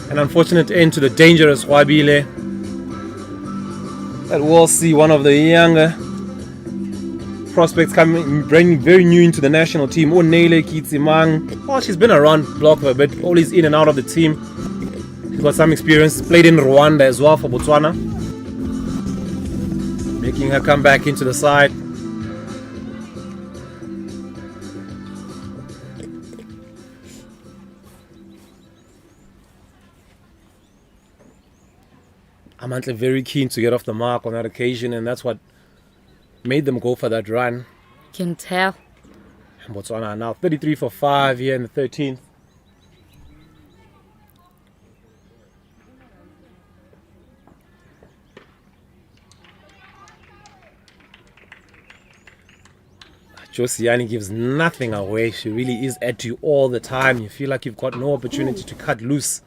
Speaker 3: An unfortunate end to the dangerous Khwabile. But we'll see one of the younger prospects coming, very new into the national team. Onele Kitsimang. Well, she's been around block for a bit, always in and out of the team. She's got some experience, played in Rwanda as well for Botswana. Making her come back into the side. Amantle very keen to get off the mark on that occasion, and that's what made them go for that run.
Speaker 4: Can tell.
Speaker 3: And Botswana are now 33 for 5 here in the 13th. Josiane gives nothing away. She really is at you all the time. You feel like you've got no opportunity to cut loose.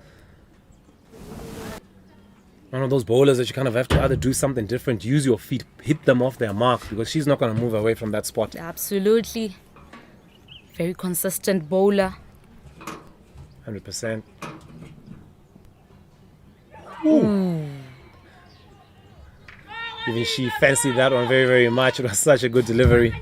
Speaker 3: One of those bowlers that you kind of have to either do something different, use your feet, hit them off their mark, because she's not going to move away from that spot.
Speaker 4: Absolutely. Very consistent bowler.
Speaker 3: 100%. Even she fancied that one very, very much. It was such a good delivery.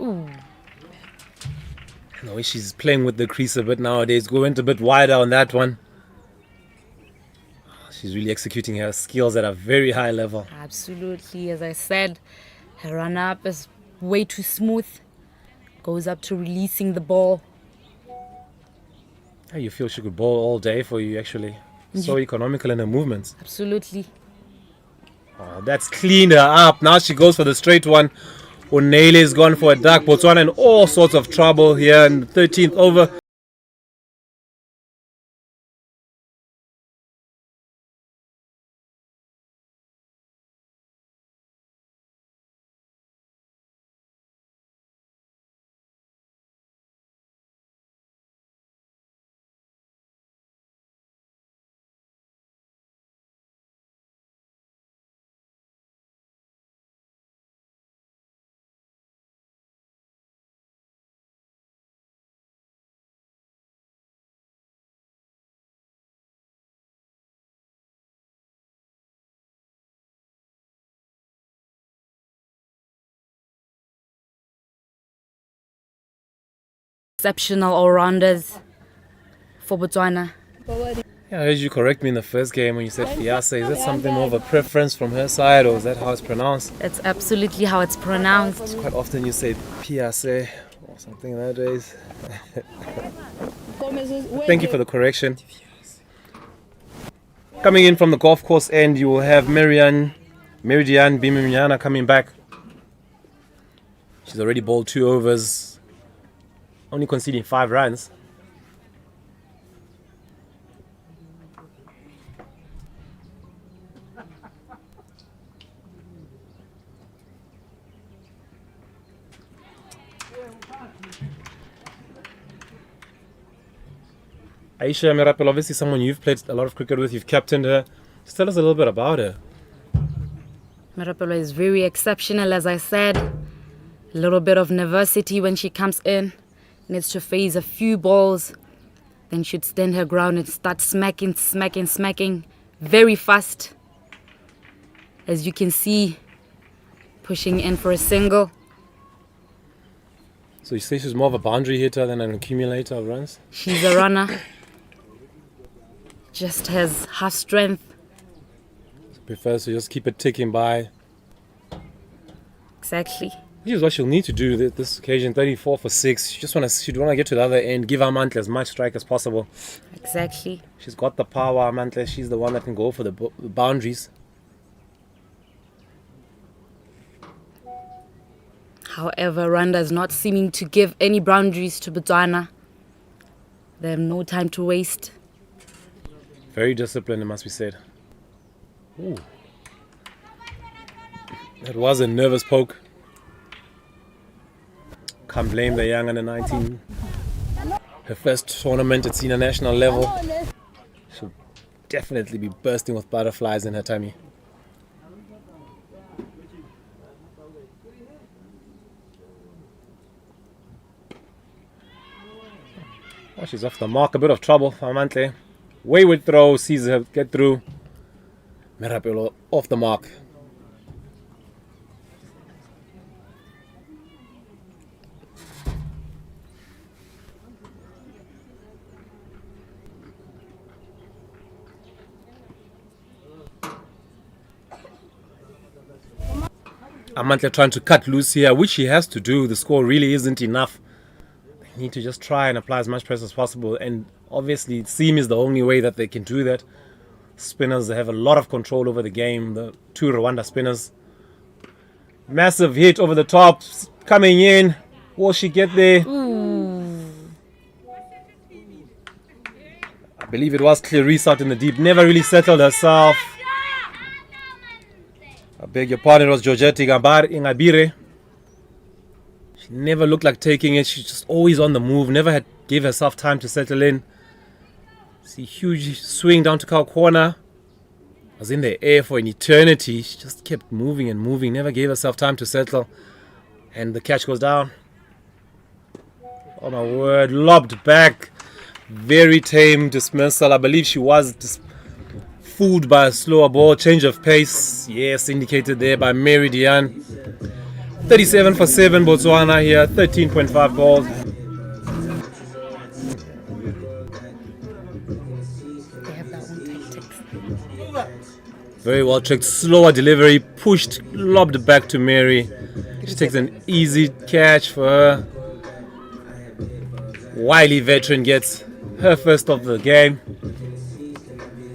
Speaker 4: Ooh.
Speaker 3: The way she's playing with the crease a bit nowadays, went a bit wider on that one. She's really executing her skills at a very high level.
Speaker 4: Absolutely. As I said, her run-up is way too smooth. Goes up to releasing the ball.
Speaker 3: You feel she could bowl all day for you, actually. So economical in her movements.
Speaker 4: Absolutely.
Speaker 3: Oh, that's cleaned her up. Now she goes for the straight one. Onele is gone for a duck. Botswana in all sorts of trouble here in the 13th over.
Speaker 4: Exceptional all-rounders for Botswana.
Speaker 3: Yeah, I heard you correct me in the first game when you said fiancé. Is that something more of a preference from her side, or is that how it's pronounced?
Speaker 4: That's absolutely how it's pronounced.
Speaker 3: Quite often you say piace or something nowadays. Thank you for the correction. Coming in from the golf course end, you will have Meridian Bimimiana coming back. She's already bowled 2 overs, only conceding 5 runs. Aisha Mirapel, obviously someone you've played a lot of cricket with, you've captained her. Just tell us a little bit about her.
Speaker 4: Mirapelo is very exceptional, as I said. A little bit of nervosity when she comes in. Needs to phase a few balls. Then she'd stand her ground and start smacking. Very fast. As you can see, pushing in for a single.
Speaker 3: So you say she's more of a boundary hitter than an accumulator of runs?
Speaker 4: She's a runner. Just has half strength.
Speaker 3: Prefers to just keep it ticking by.
Speaker 4: Exactly.
Speaker 3: This is what she'll need to do this occasion. 34 for 6. She'd want to get to the other end, give Amantle as much strike as possible.
Speaker 4: Exactly.
Speaker 3: She's got the power, Amantle. She's the one that can go for the boundaries.
Speaker 4: However, Rwanda is not seeming to give any boundaries to Botswana. They have no time to waste.
Speaker 3: Very disciplined, it must be said. Ooh. That was a nervous poke. Can't blame the young under 19. Her first tournament at senior national level. She'll definitely be bursting with butterflies in her tummy. Oh, she's off the mark. A bit of trouble for Amantle. Wayward throw, sees her get through. Mirapelo off the mark. Amantle trying to cut loose here, which he has to do. The score really isn't enough. They need to just try and apply as much pressure as possible. And obviously, seam is the only way that they can do that. Spinners have a lot of control over the game. The 2 Rwanda spinners. Massive hit over the top. Coming in. Will she get there? I believe it was Clarice out in the deep. Never really settled herself. I beg your pardon, it was Georgette Ingabire. She never looked like taking it. She's just always on the move. Never gave herself time to settle in. See, huge swing down to cow corner. Was in the air for an eternity. She just kept moving and moving. Never gave herself time to settle. And the catch goes down. Oh my word. Lobbed back. Very tame dismissal. I believe she was just fooled by a slower ball. Change of pace. Yes, indicated there by Meridian. 37 for 7 Botswana here. 13.5 balls.
Speaker 4: They have their own tactics.
Speaker 3: Very well checked. Slower delivery. Pushed. Lobbed back to Mary. She takes an easy catch for her. Wily veteran gets her first of the game.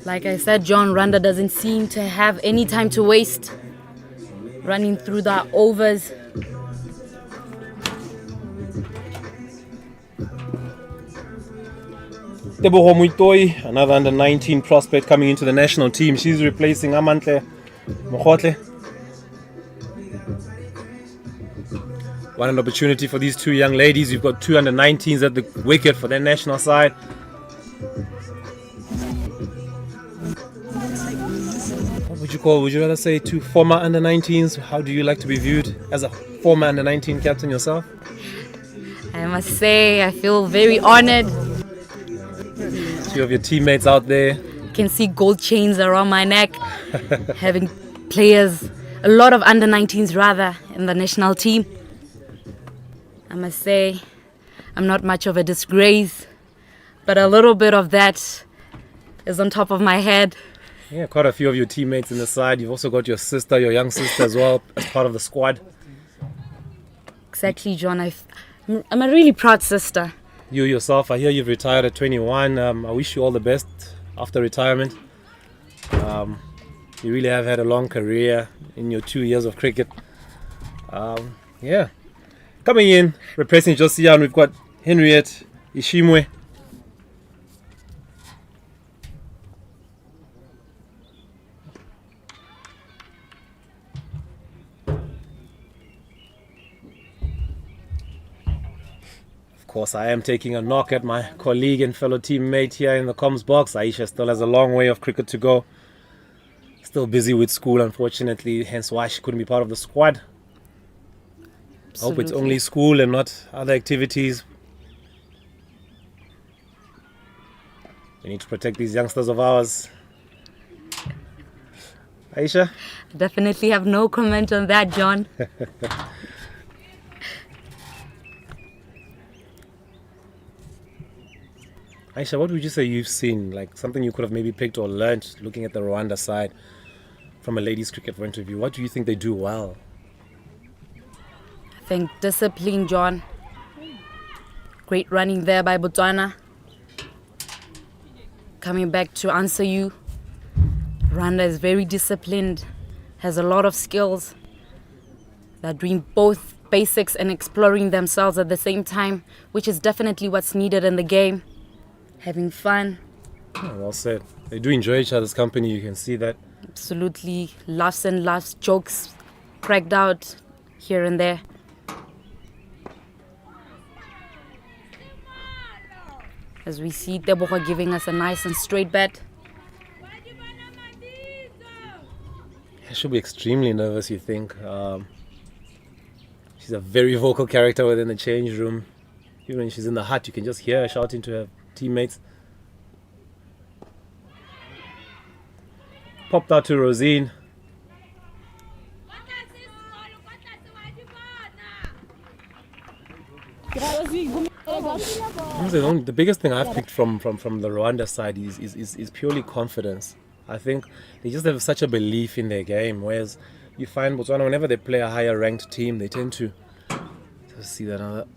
Speaker 4: Like I said, John, Rwanda doesn't seem to have any time to waste. Running through the overs.
Speaker 3: Teboho Muitoi, another under 19 prospect coming into the national team. She's replacing Amantle Mokhotle. What an opportunity for these 2 young ladies. You've got 2 under 19s at the wicket for their national side. What would you call? Would you rather say 2 former under 19s? How do you like to be viewed as a former under 19 captain yourself?
Speaker 4: I must say, I feel very honored.
Speaker 3: 2 of your teammates out there.
Speaker 4: You can see gold chains around my neck. Having players, a lot of under 19s rather, in the national team. I must say, I'm not much of a disgrace, but a little bit of that is on top of my head.
Speaker 3: Yeah, quite a few of your teammates in the side. You've also got your sister, your young sister as well, as part of the squad.
Speaker 4: Exactly, John. I'm a really proud sister.
Speaker 3: You yourself, I hear you've retired at 21. I wish you all the best after retirement. You really have had a long career in your 2 years of cricket. Yeah. Coming in, replacing Josiane, we've got Henriette Ishimwe. Of course, I am taking a knock at my colleague and fellow teammate here in the comms box. Aisha still has a long way of cricket to go. Still busy with school, unfortunately, hence why she couldn't be part of the squad. I hope it's only school and not other activities. We need to protect these youngsters of ours. Aisha?
Speaker 4: Definitely have no comment on that, John.
Speaker 3: Aisha, what would you say you've seen, like something you could have maybe picked or learnt looking at the Rwanda side from a ladies' cricket point of view? What do you think they do well?
Speaker 4: I think discipline, John. Great running there by Botswana. Coming back to answer you, Rwanda is very disciplined, has a lot of skills. They're doing both basics and exploring themselves at the same time, which is definitely what's needed in the game. Having fun.
Speaker 3: Oh, well said. They do enjoy each other's company, you can see that.
Speaker 4: Absolutely. Laughs and laughs, jokes cracked out here and there. As we see Tebogo giving us a nice and straight bat.
Speaker 3: She'll be extremely nervous, you think. She's a very vocal character within the change room. Even when she's in the hut, you can just hear her shouting to her teammates. Popped out to Rosine. The biggest thing I've picked from the Rwanda side is purely confidence. I think they just have such a belief in their game, whereas you find Botswana, whenever they play a higher ranked team, they tend to see that another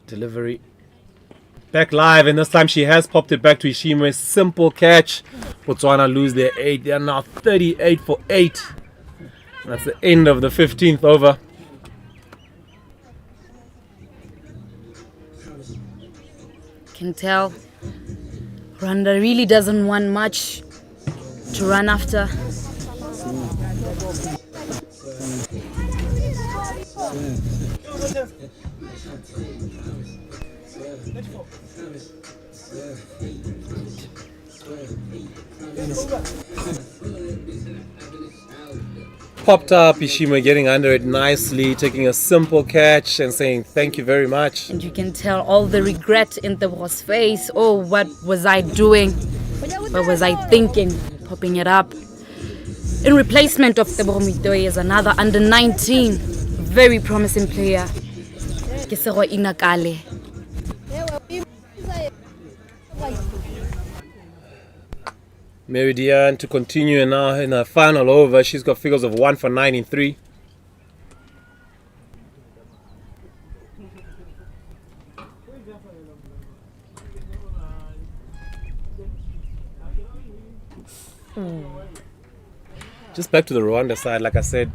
Speaker 3: delivery. Back live, and this time she has popped it back to Ishimwe. Simple catch. Botswana lose their 8. They are now 38 for 8. That's the end of the 15th over.
Speaker 4: Can tell Rwanda really doesn't want much to run after.
Speaker 3: Popped up, Ishimwe getting under it nicely, taking a simple catch and saying thank you very much.
Speaker 4: And you can tell all the regret in Tebogo's face. Oh, what was I doing? What was I thinking? Popping it up. In replacement of Tebogo Mitoye is another under 19, very promising player. Kesero Inakale.
Speaker 3: Meridian to continue now in her final over. She's got figures of 1 for 9 in 3. Just back to the Rwanda side, like I said,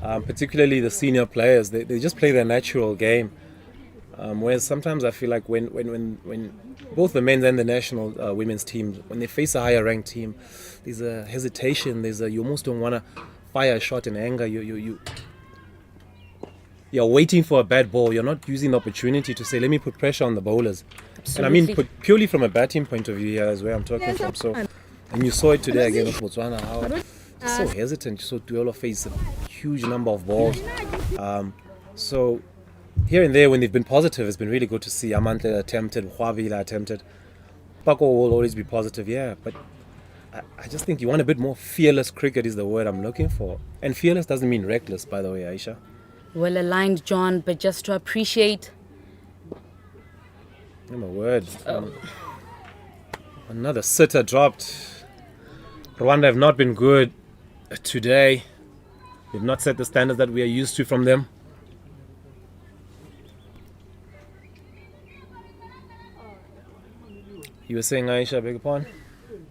Speaker 3: particularly the senior players, they just play their natural game. Whereas sometimes I feel like when both the men's and the national women's teams, when they face a higher ranked team, there's a hesitation. You almost don't want to fire a shot in anger. You're waiting for a bad ball. You're not using the opportunity to say, let me put pressure on the bowlers.
Speaker 4: Absolutely.
Speaker 3: And I mean, purely from a batting point of view here is where I'm talking from. So, and you saw it today again with Botswana, how so hesitant. You saw Tuelo face a huge number of balls. So here and there, when they've been positive, it's been really good to see. Amantle attempted, Huavila attempted. Pako will always be positive, yeah. But I just think you want a bit more fearless cricket is the word I'm looking for. And fearless doesn't mean reckless, by the way, Aisha.
Speaker 4: Well aligned, John, but just to appreciate.
Speaker 3: Oh, my word. Another sitter dropped. Rwanda have not been good today. They've not set the standards that we are used to from them. You were saying, Aisha, beg your pardon?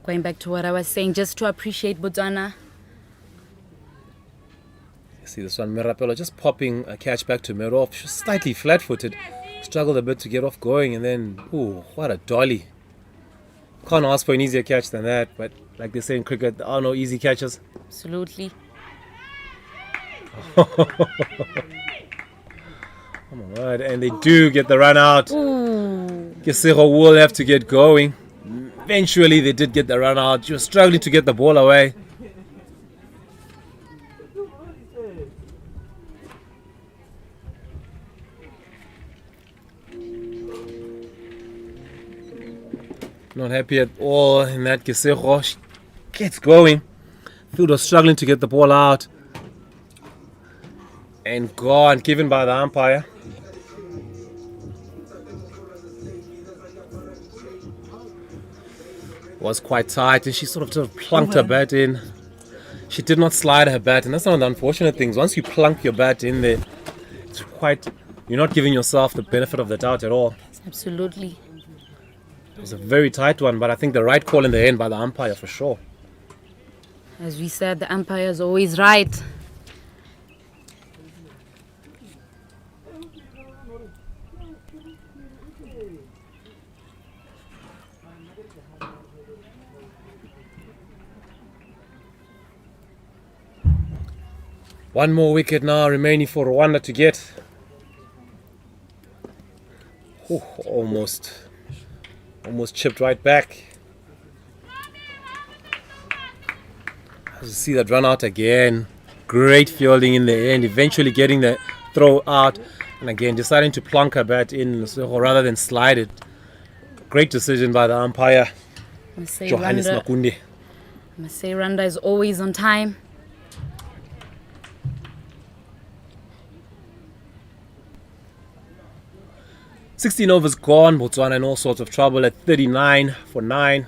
Speaker 4: Going back to what I was saying, just to appreciate Botswana.
Speaker 3: You see this one, Merapelo just popping a catch back to Merov. She was slightly flat-footed. Struggled a bit to get off going, and then, ooh, what a dolly. Can't ask for an easier catch than that, but like they say in cricket, there are no easy catches.
Speaker 4: Absolutely.
Speaker 3: Oh my word, and they do get the run out.
Speaker 4: Ooh.
Speaker 3: Kesero will have to get going. Eventually they did get the run out. She was struggling to get the ball away. Not happy at all in that. Kesero, she gets going. Field was struggling to get the ball out. And gone, given by the umpire. Was quite tight, and she sort of plunked her bat in. She did not slide her bat, and that's one of the unfortunate things. Once you plunk your bat in there, it's quite, you're not giving yourself the benefit of the doubt at all.
Speaker 4: Absolutely.
Speaker 3: It was a very tight one, but I think the right call in the end by the umpire for sure.
Speaker 4: As we said, the umpire is always right.
Speaker 3: One more wicket now remaining for Rwanda to get. Ooh, almost chipped right back. As you see that run out again. Great fielding in the end, eventually getting the throw out, and again deciding to plunk her bat in rather than slide it. Great decision by the umpire, Johannes Makunde.
Speaker 4: I must say Rwanda is always on time.
Speaker 3: "16 overs gone, Botswana in all sorts of trouble at 39 for 9.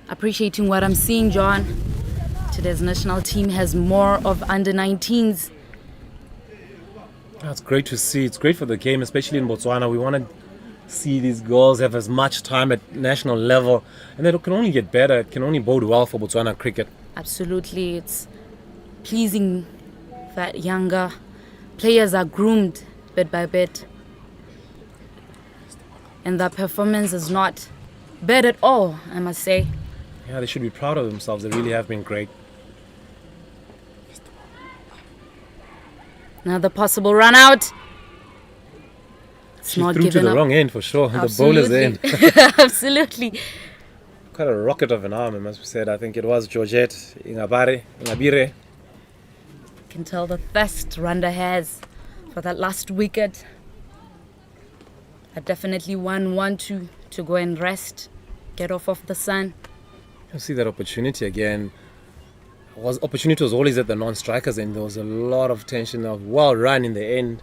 Speaker 4: Appreciating what I'm seeing, John. Today's national team has more of under 19s.
Speaker 3: That's great to see. It's great for the game, especially in Botswana. We want to see these girls have as much time at national level, and it can only get better. It can only bode well for Botswana cricket.
Speaker 4: Absolutely. It's pleasing that younger players are groomed bit by bit. And their performance is not bad at all, I must say.
Speaker 3: Yeah, they should be proud of themselves. They really have been great.
Speaker 4: Another possible run out. It's
Speaker 3: She
Speaker 4: not
Speaker 3: threw to
Speaker 4: given
Speaker 3: the
Speaker 4: up.
Speaker 3: wrong end for sure. The bowler's end.
Speaker 4: Absolutely.
Speaker 3: Quite a rocket of an arm, it must be said. I think it was Georgette Ingabire.
Speaker 4: Can tell the thirst Rwanda has for that last wicket. I definitely want to go and rest, get off of the sun.
Speaker 3: You see that opportunity again. Opportunity was always at the non-strikers end. There was a lot of tension, of well run in the end.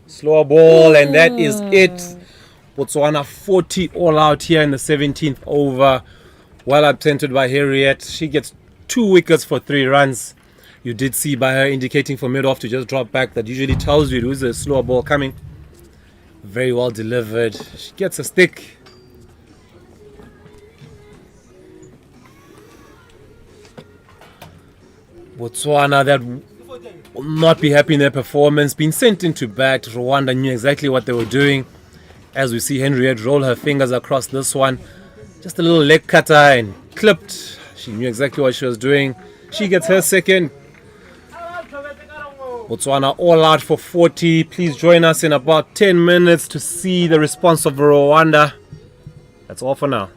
Speaker 3: Slower ball, and that is it. Botswana 40 all out here in the 17th over. Well attempted by Harriet. She gets 2 wickets for 3 runs. You did see by her indicating for mid-off to just drop back. That usually tells you it was a slower ball coming. Very well delivered. She gets a stick. Botswana, that will not be happy in their performance. Being sent into bat, Rwanda knew exactly what they were doing. As we see Henriette roll her fingers across this one. Just a little leg cutter and clipped. She knew exactly what she was doing. She gets her second. Botswana all out for 40. Please join us in about 10 minutes to see the response of Rwanda. That's all for now.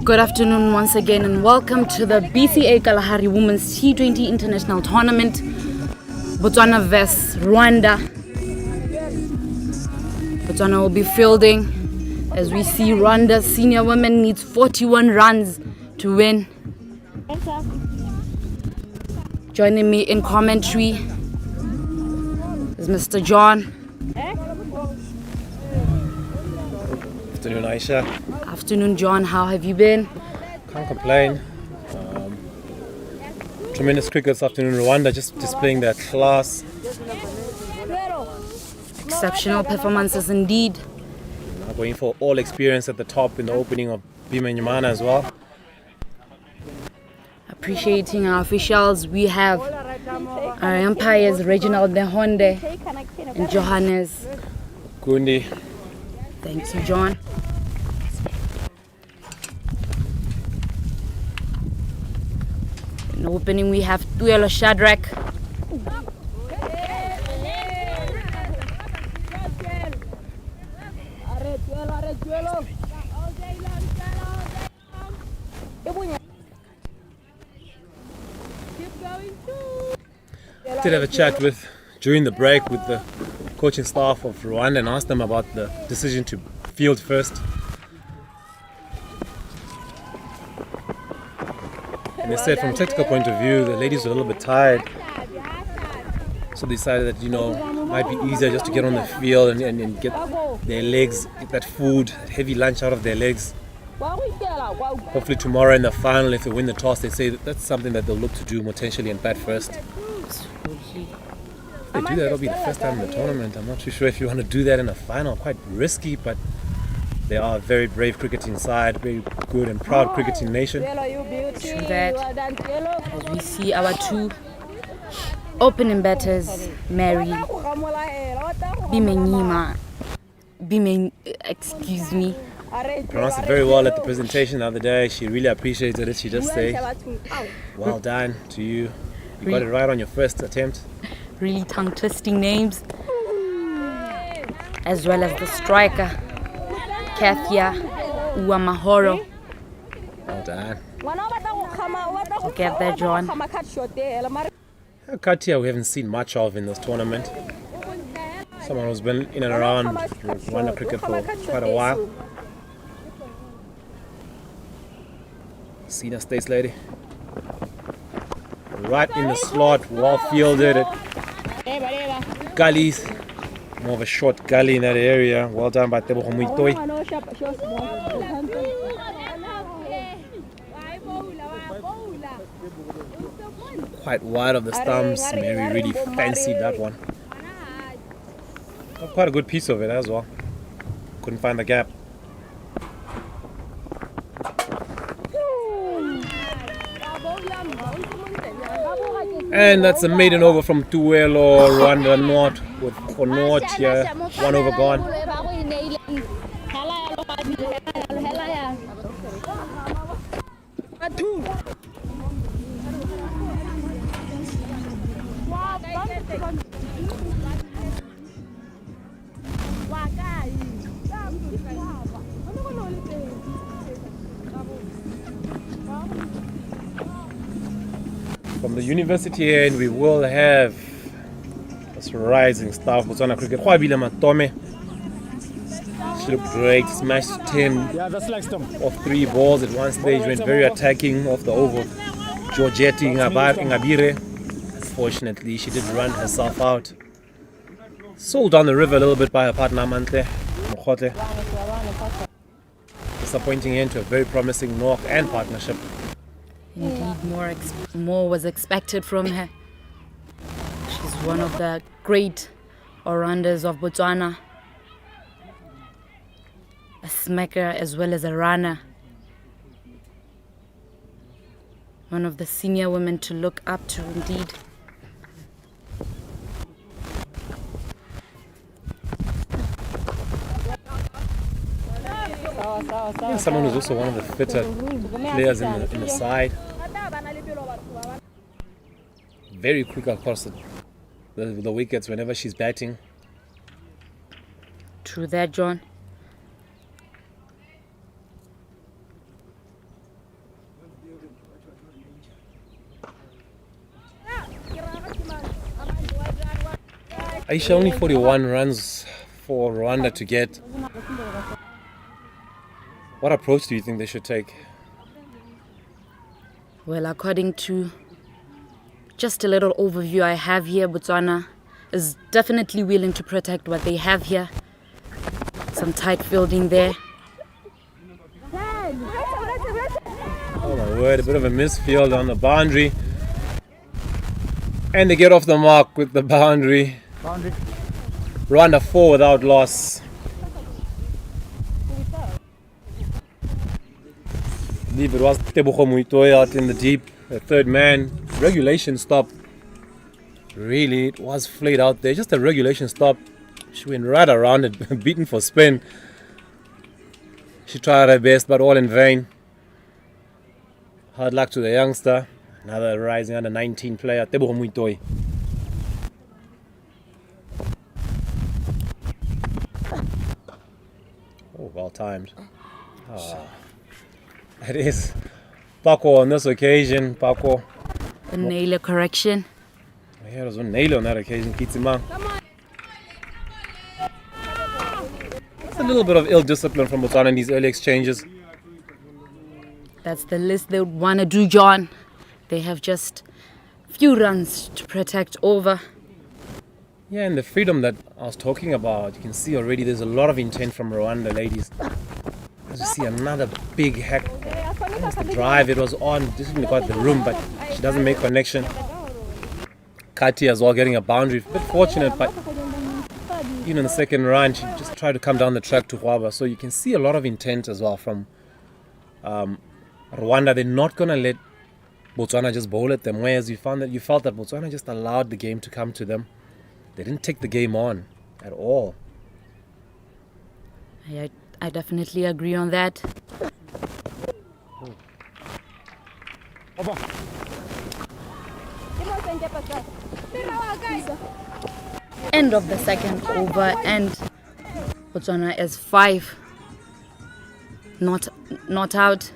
Speaker 4: Good afternoon once again and welcome to the BCA Kalahari Women's T20 International Tournament. Botswana vs Rwanda. Botswana will be fielding as we see Rwanda's senior women needs 41 runs to win. Joining me in commentary is Mr. John.
Speaker 3: Afternoon, Aisha.
Speaker 4: Afternoon, John. How have you been?
Speaker 3: Can't complain. Tremendous cricket this afternoon. Rwanda just displaying their class.
Speaker 4: Exceptional performances indeed.
Speaker 3: Now going for all experience at the top in the opening of Bima Nyumana as well.
Speaker 4: Appreciating our officials, we have our umpires Reginald Nehonde and Johannes.
Speaker 3: Gundi.
Speaker 4: Thank you, John. In opening, we have Tuelo Shadrach.
Speaker 3: Did have a chat during the break with the coaching staff of Rwanda and asked them about the decision to field first. And they said from a technical point of view, the ladies were a little bit tired. So they decided that, it might be easier just to get on the field and get their legs, get that food, that heavy lunch out of their legs. Hopefully tomorrow in the final, if they win the toss, they say that's something that they'll look to do potentially and bat first. If they do that, it'll be the first time in the tournament. I'm not too sure if you want to do that in a final. Quite risky, but they are a very brave cricketing side, very good and proud cricketing nation.
Speaker 4: True that. As we see our two opening batters, Mary excuse me.
Speaker 3: Pronounced it very well at the presentation the other day. She really appreciated it. She just said, well done to you. You got it right on your first attempt.
Speaker 4: Really tongue-twisting names. As well as the striker, Kathia Uamahoro.
Speaker 3: Well done.
Speaker 4: Look at that, John.
Speaker 3: Katia we haven't seen much of in this tournament. Someone who's been in and around Rwanda cricket for quite a while. Senior States lady. Right in the slot, well fielded it. Gullies, more of a short gully in that area. Well done by Tebogo Muitoi. Quite wide of the stumps. Mary really fancied that one. Got quite a good piece of it as well. Couldn't find the gap. And that's a maiden over from Tuelo, Rwanda North with Konot here. One over gone. From the university end, we will have this rising star of Botswana cricket. Khwabile Matome. She looked great. Smashed 10 off 3 balls at one stage. Went very attacking off the over. Georgette Ngabire. Unfortunately, she did run herself out. Sold down the river a little bit by her partner Mantle Mokhotle. Disappointing end to a very promising knock and partnership.
Speaker 4: Indeed, more was expected from her. She's one of the great all-rounders of Botswana. A smacker as well as a runner. One of the senior women to look up to indeed.
Speaker 3: Someone who's also one of the fitter players in the side. very quick across the wickets whenever she's batting.
Speaker 4: True that, John.
Speaker 3: Aisha, only 41 runs for Rwanda to get. What approach do you think they should take?
Speaker 4: Well, according to just a little overview I have here, Botswana is definitely willing to protect what they have here. Some tight fielding there.
Speaker 3: Oh my word, a bit of a misfield on the boundary. And they get off the mark with the boundary. Rwanda 4 without loss. I believe it was Tebogo Muitoy out in the deep, the third man. Regulation stop. Really, it was flayed out there. Just a regulation stop. She went right around it, beaten for spin. She tried her best, but all in vain. Hard luck to the youngster. Another rising under 19 player, Tebogo Muitoy. Oh, well timed. It is Paco on this occasion. Paco.
Speaker 4: A nailer correction.
Speaker 3: Yeah, it was a nail on that occasion, Kitsimang. It's a little bit of ill discipline from Botswana in these early exchanges.
Speaker 4: That's the list they would want to do, John. They have just few runs to protect over.
Speaker 3: Yeah, and the freedom that I was talking about, you can see already there's a lot of intent from Rwanda, ladies. As you see, another big hack. Almost the drive, it was on, just got the room, but she doesn't make connection. Kati as well getting a boundary. A bit fortunate, but even in the second run, she just tried to come down the track to Rwanda. So you can see a lot of intent as well from Rwanda. They're not going to let Botswana just bowl at them, whereas you felt that Botswana just allowed the game to come to them. They didn't take the game on at all.
Speaker 4: I definitely agree on that. End of the second over, and Botswana is 5 not out.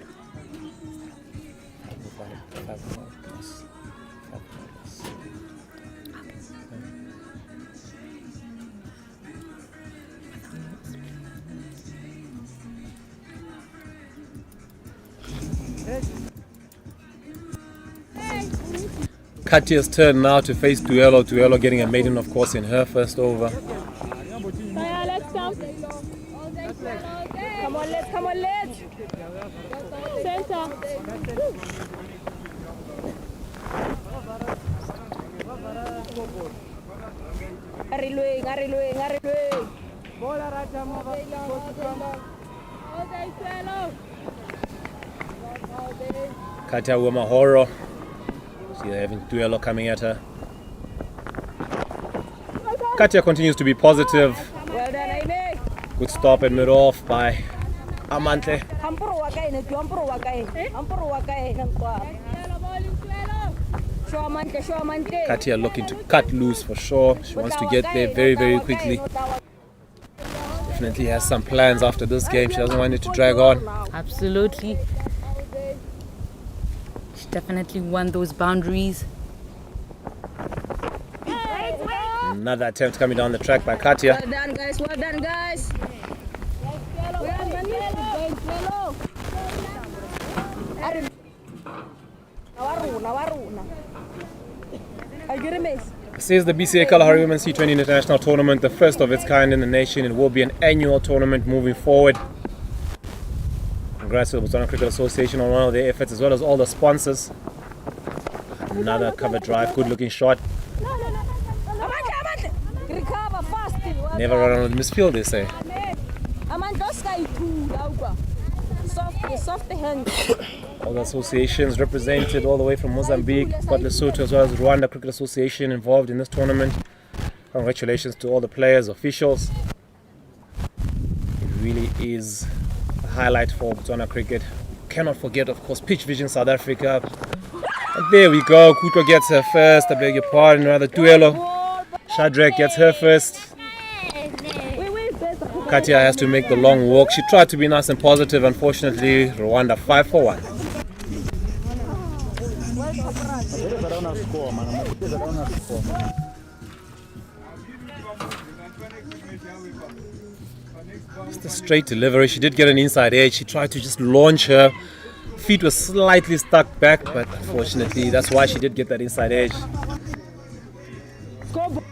Speaker 3: Katia's turn now to face Tuelo. Tuelo getting a maiden, of course, in her first over.
Speaker 2: Let's come. Come on, let's. Center.
Speaker 3: Katia Wamahoro. See, having Tuelo coming at her. Katia continues to be positive.
Speaker 2: Well done, Amy.
Speaker 3: Good stop and mid off by Amantle. Katia looking to cut loose for sure. She wants to get there very, very quickly. Definitely has some plans after this game. She doesn't want it to drag on.
Speaker 4: Absolutely. She definitely won those boundaries.
Speaker 3: Another attempt coming down the track by Katia.
Speaker 2: Well done, guys. Well done, guys.
Speaker 3: This is the BCA Kalahari Women's T20 International Tournament, the first of its kind in the nation. It will be an annual tournament moving forward. Congrats to the Botswana Cricket Association on one of their efforts, as well as all the sponsors. Another cover drive, good looking shot. Never run on the misfield, they say. All the associations represented all the way from Mozambique, got Lesotho as well as Rwanda Cricket Association involved in this tournament. Congratulations to all the players, officials. It really is a highlight for Botswana cricket. Cannot forget, of course, Pitch Vision South Africa. And there we go. Kuto gets her first. I beg your pardon. Rather, Tuelo. Shadrach gets her first. Katia has to make the long walk. She tried to be nice and positive. Unfortunately, Rwanda 5 for 1. Just a straight delivery. She did get an inside edge. She tried to just launch her. Feet were slightly stuck back, but unfortunately, that's why she did get that inside edge. Cover.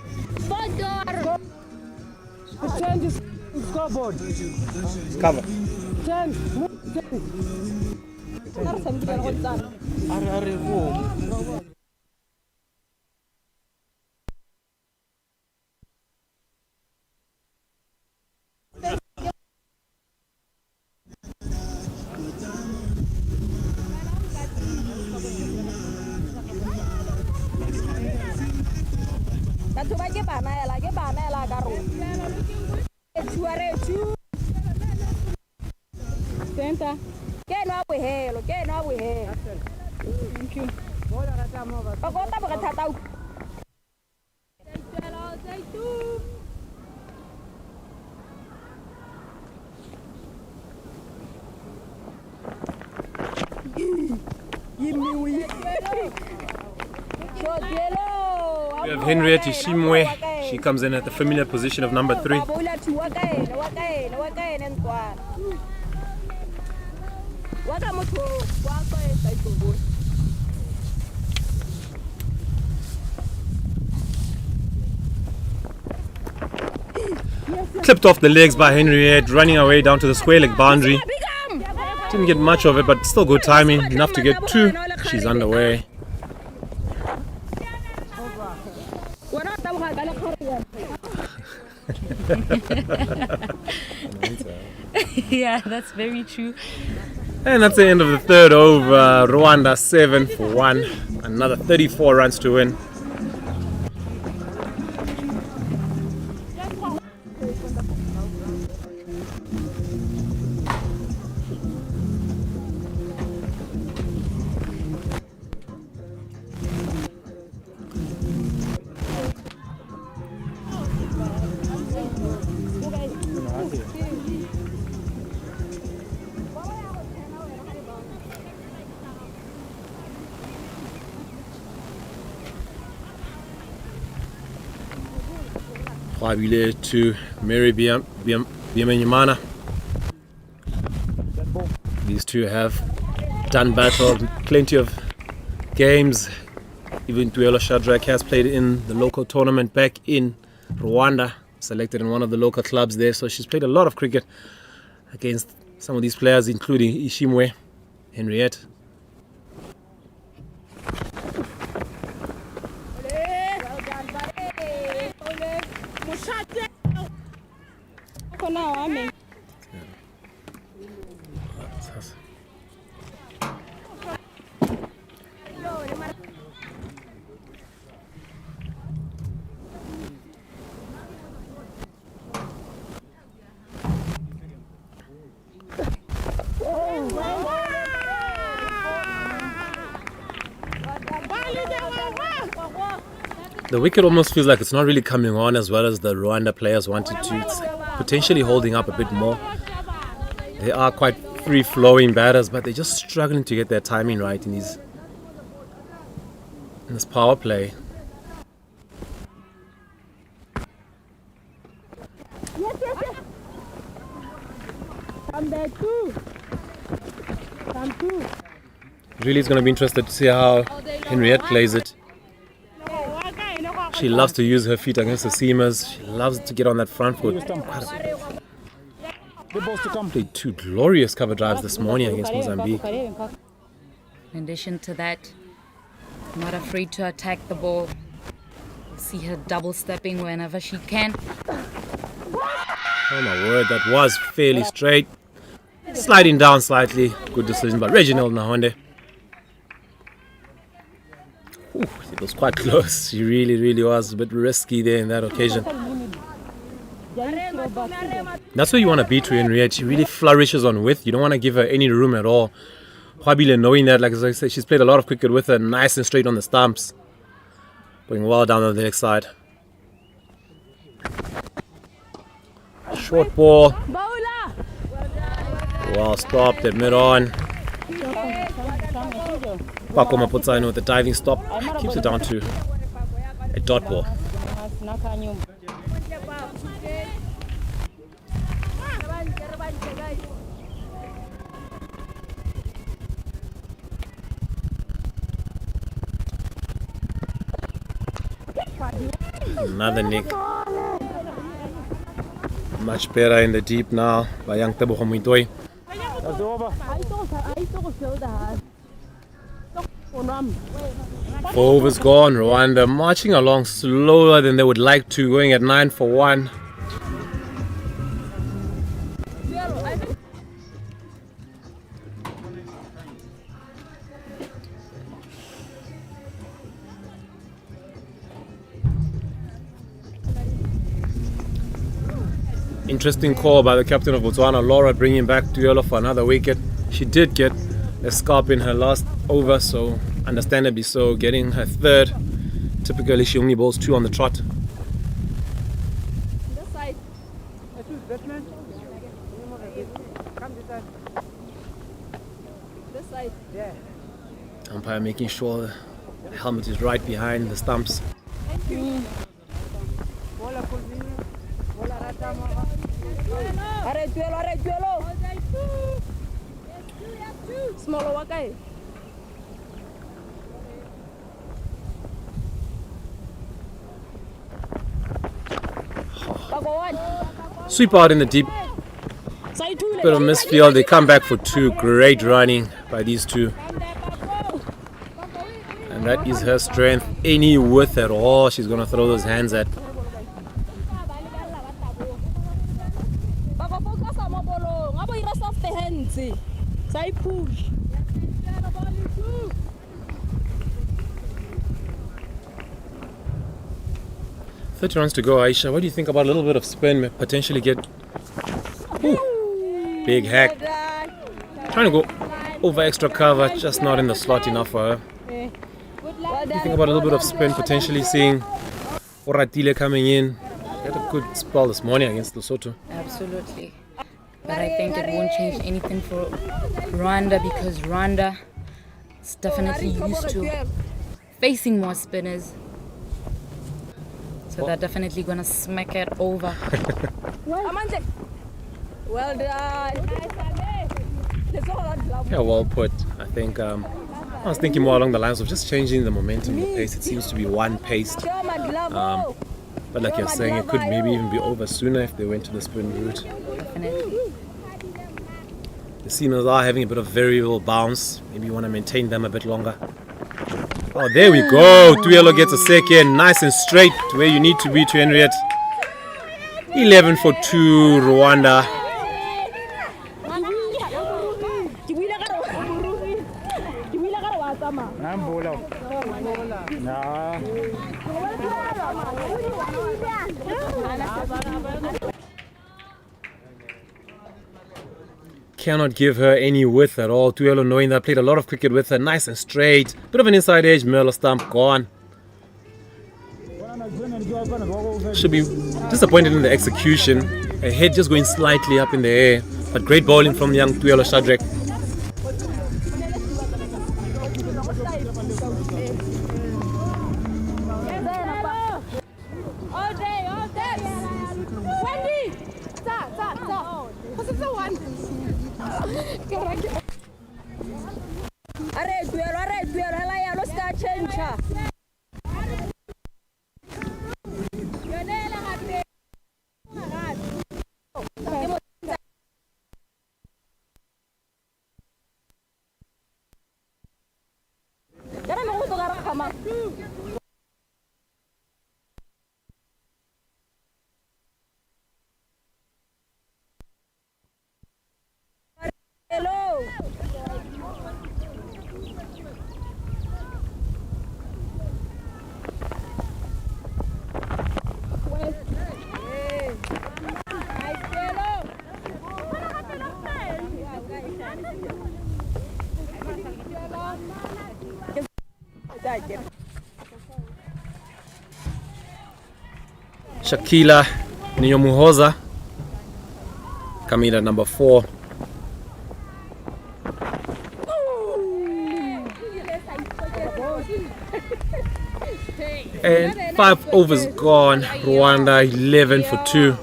Speaker 2: Center. Get no we here, get no we here. Thank you.
Speaker 3: We have Henriette Ishimwe. She comes in at the familiar position of number 3. Clipped off the legs by Henriette, running away down to the square leg boundary. Didn't get much of it, but still good timing. Enough to get 2. She's underway.
Speaker 4: Yeah, that's very true.
Speaker 3: And that's the end of the third over. Rwanda 7 for 1. Another 34 runs to win. Wabile to Mary Biamenyimana. These two have done battle, plenty of games. Even Tuelo Shadrach has played in the local tournament back in Rwanda, selected in one of the local clubs there. So she's played a lot of cricket against some of these players, including Ishimwe, Henriette.
Speaker 2: Now, I mean.
Speaker 3: The wicket almost feels like it's not really coming on as well as the Rwanda players wanted to. It's potentially holding up a bit more. They are quite free-flowing batters, but they're just struggling to get their timing right in this power play. Really, it's going to be interesting to see how Henriette plays it. She loves to use her feet against the seamers. She loves to get on that front foot. Played 2 glorious cover drives this morning against Mozambique.
Speaker 4: In addition to that, not afraid to attack the ball. See her double stepping whenever she can.
Speaker 3: Oh my word, that was fairly straight. Sliding down slightly. Good decision by Reginald Nahonde. Ooh, it was quite close. She really was a bit risky there in that occasion. That's where you want to be to Henriette. She really flourishes on width. You don't want to give her any room at all Hwabile, knowing that, like as I said, she's played a lot of cricket with her, nice and straight on the stumps. Going well down on the next side. Short ball. Well stopped at mid-on. Pakoma Botswana with the diving stop. Keeps it down to a dot ball. Another nick. Much better in the deep now by young Tebogo Muitoi. 4 overs gone. Rwanda marching along slower than they would like to, going at 9 for 1. Interesting call by the captain of Botswana, Laura, bringing back Tuelo for another wicket. She did get a scalp in her last over, so understandably so, getting her third. Typically she only bowls 2 on the trot.
Speaker 2: This side. This side.
Speaker 3: Umpire making sure the helmet is right behind the stumps.
Speaker 2: Smaller wakai.
Speaker 3: Sweep out in the deep. Bit of misfield. They come back for 2. Great running by these two. And that is her strength. Any width at all, she's going to throw those hands at.
Speaker 2: Push.
Speaker 3: 30 runs to go, Aisha. What do you think about a little bit of spin? Potentially get... Ooh, big hack. Trying to go over extra cover, just not in the slot enough for her. What do you think about a little bit of spin? Potentially seeing Oratile coming in. She had a good spell this morning against Lesotho.
Speaker 4: Absolutely. But I think it won't change anything for Rwanda, because Rwanda is definitely used to facing more spinners. So they're definitely going to smack it over.
Speaker 2: Well done.
Speaker 3: Yeah, well put. I think I was thinking more along the lines of just changing the momentum, the pace. It seems to be one-paced. But like you're saying, it could maybe even be over sooner if they went to the spin route.
Speaker 4: Definitely.
Speaker 3: The seamers are having a bit of variable bounce. Maybe you want to maintain them a bit longer. Oh, there we go. Tuelo gets a second. Nice and straight to where you need to be, to Henriette. 11 for 2, Rwanda. Cannot give her any width at all. Tuelo, knowing that, played a lot of cricket with her, nice and straight. Bit of an inside edge, Merlo stump gone. Should be disappointed in the execution. Her head just going slightly up in the air. But great bowling from young Tuelo Shadrack. Shakila Nyomuhoza coming at number 4. And 5 overs gone. Rwanda 11 for 2.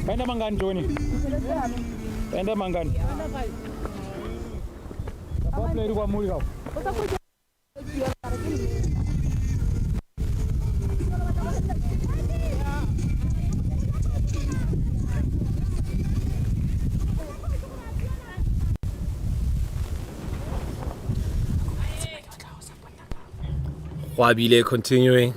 Speaker 5: Penda mangani Johnny. Penda mangani. Apa play kwa muri kau.
Speaker 3: Wabile continuing.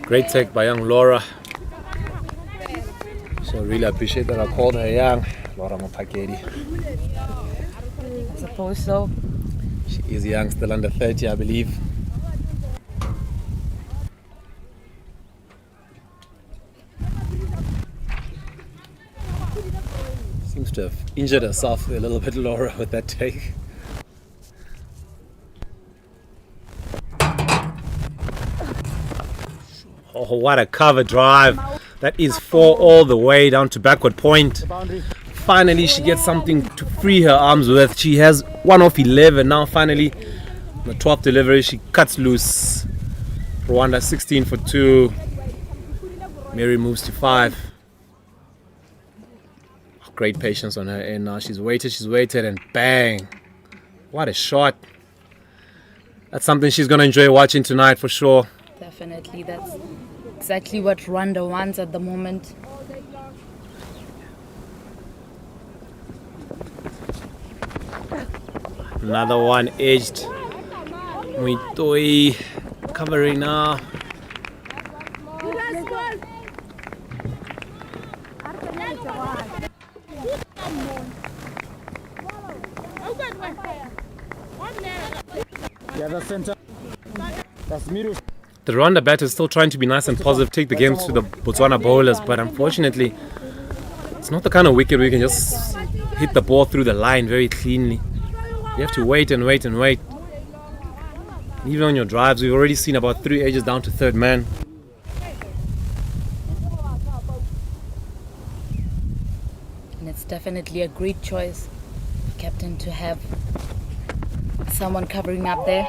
Speaker 3: Great take by young Laura. So really appreciate that I called her young. Laura Mapakedi.
Speaker 4: I suppose so.
Speaker 3: She is young, still under 30, I believe. Seems to have injured herself a little bit, Laura, with that take. Oh, what a cover drive. That is 4 all the way down to backward point. Finally, she gets something to free her arms with. She has 1 off 11. Now, finally, on the 12th delivery, she cuts loose. Rwanda 16 for 2. Mary moves to 5. Great patience on her end now. She's waited, and bang. What a shot. That's something she's going to enjoy watching tonight for sure.
Speaker 4: Definitely, that's exactly what Rwanda wants at the moment.
Speaker 3: Another one edged. Muitoi covering now.
Speaker 5: Yeah, the center. That's Miru.
Speaker 3: The Rwanda batter is still trying to be nice and positive, take the games to the Botswana bowlers, but unfortunately, it's not the kind of wicket where you can just hit the ball through the line very cleanly. You have to wait and wait and wait. Even on your drives, we've already seen about 3 edges down to third man.
Speaker 4: And it's definitely a great choice, captain, to have someone covering up there.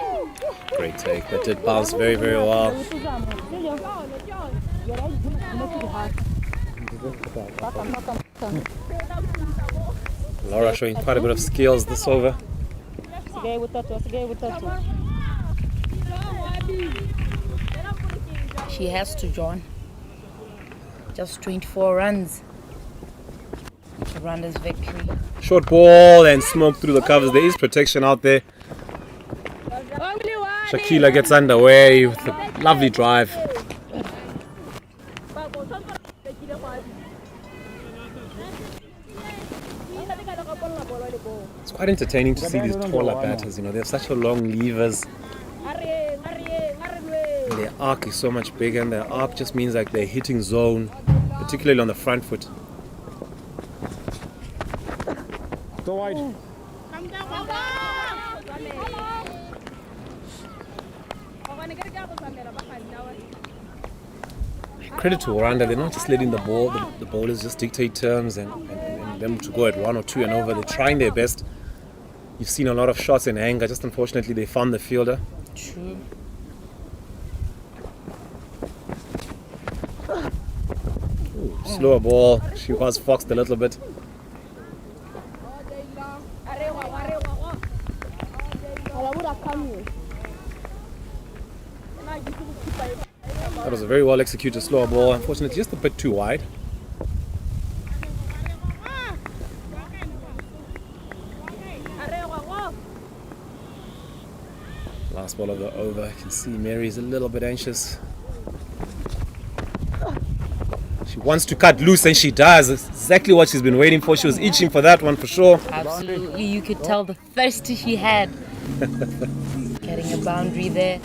Speaker 3: Great take, that did bounce very, very well. Laura showing quite a bit of skills this over.
Speaker 4: She has to, John. Just 24 runs. Rwanda's victory.
Speaker 3: Short ball and smoke through the covers. There is protection out there. Shakila gets underway with a lovely drive. It's quite entertaining to see these taller batters. You know, they have such a long levers. And their arc is so much bigger, and their arc just means like they're hitting zone, particularly on the front foot.
Speaker 5: Go wide.
Speaker 3: Credit to Rwanda, they're not just letting the bowlers just dictate terms and them to go at 1 or 2 and over. They're trying their best. You've seen a lot of shots in anger, just unfortunately they found the fielder.
Speaker 4: True.
Speaker 3: Ooh, slower ball, she was foxed a little bit. That was a very well executed slower ball, unfortunately just a bit too wide. Last ball of the over, I can see Mary's a little bit anxious. She wants to cut loose, and she does. It's exactly what she's been waiting for. She was itching for that one for sure.
Speaker 4: Absolutely, you could tell the thirst she had. Getting a boundary there.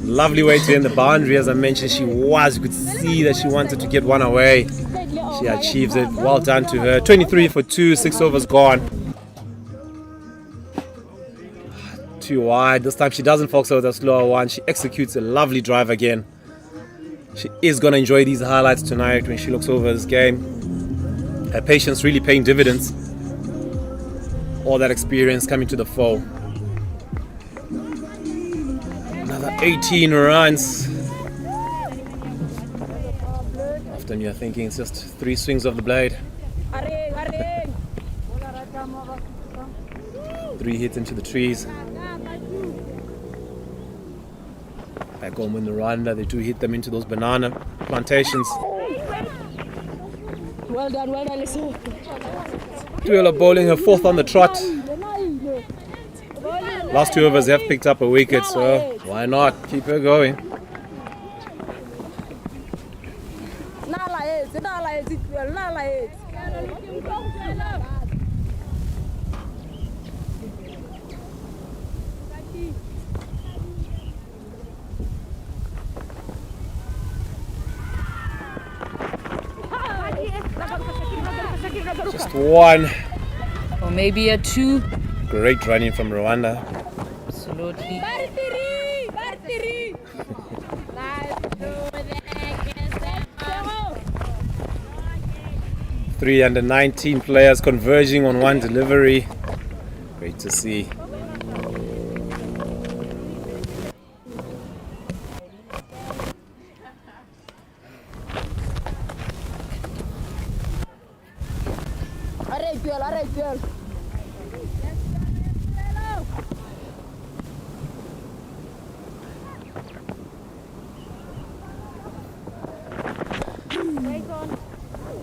Speaker 3: Lovely way to end the boundary. As I mentioned, she was. You could see that she wanted to get one away. She achieves it. Well done to her. 23 for 2, 6 overs gone. Too wide. This time she doesn't focus with a slower one. She executes a lovely drive again. She is going to enjoy these highlights tonight when she looks over this game. Her patience really paying dividends. All that experience coming to the fore. Another 18 runs. Often you're thinking it's just 3 swings of the blade. 3 hits into the trees. Back home in Rwanda, they do hit them into those banana plantations.
Speaker 2: Well done, Lisa.
Speaker 3: Tuelo bowling her 4th on the trot. Last 2 overs have picked up a wicket, so why not keep her going? Just 1.
Speaker 4: Or maybe a 2.
Speaker 3: Great running from Rwanda.
Speaker 4: Absolutely.
Speaker 3: 3 under 19 players converging on one delivery. Great to see.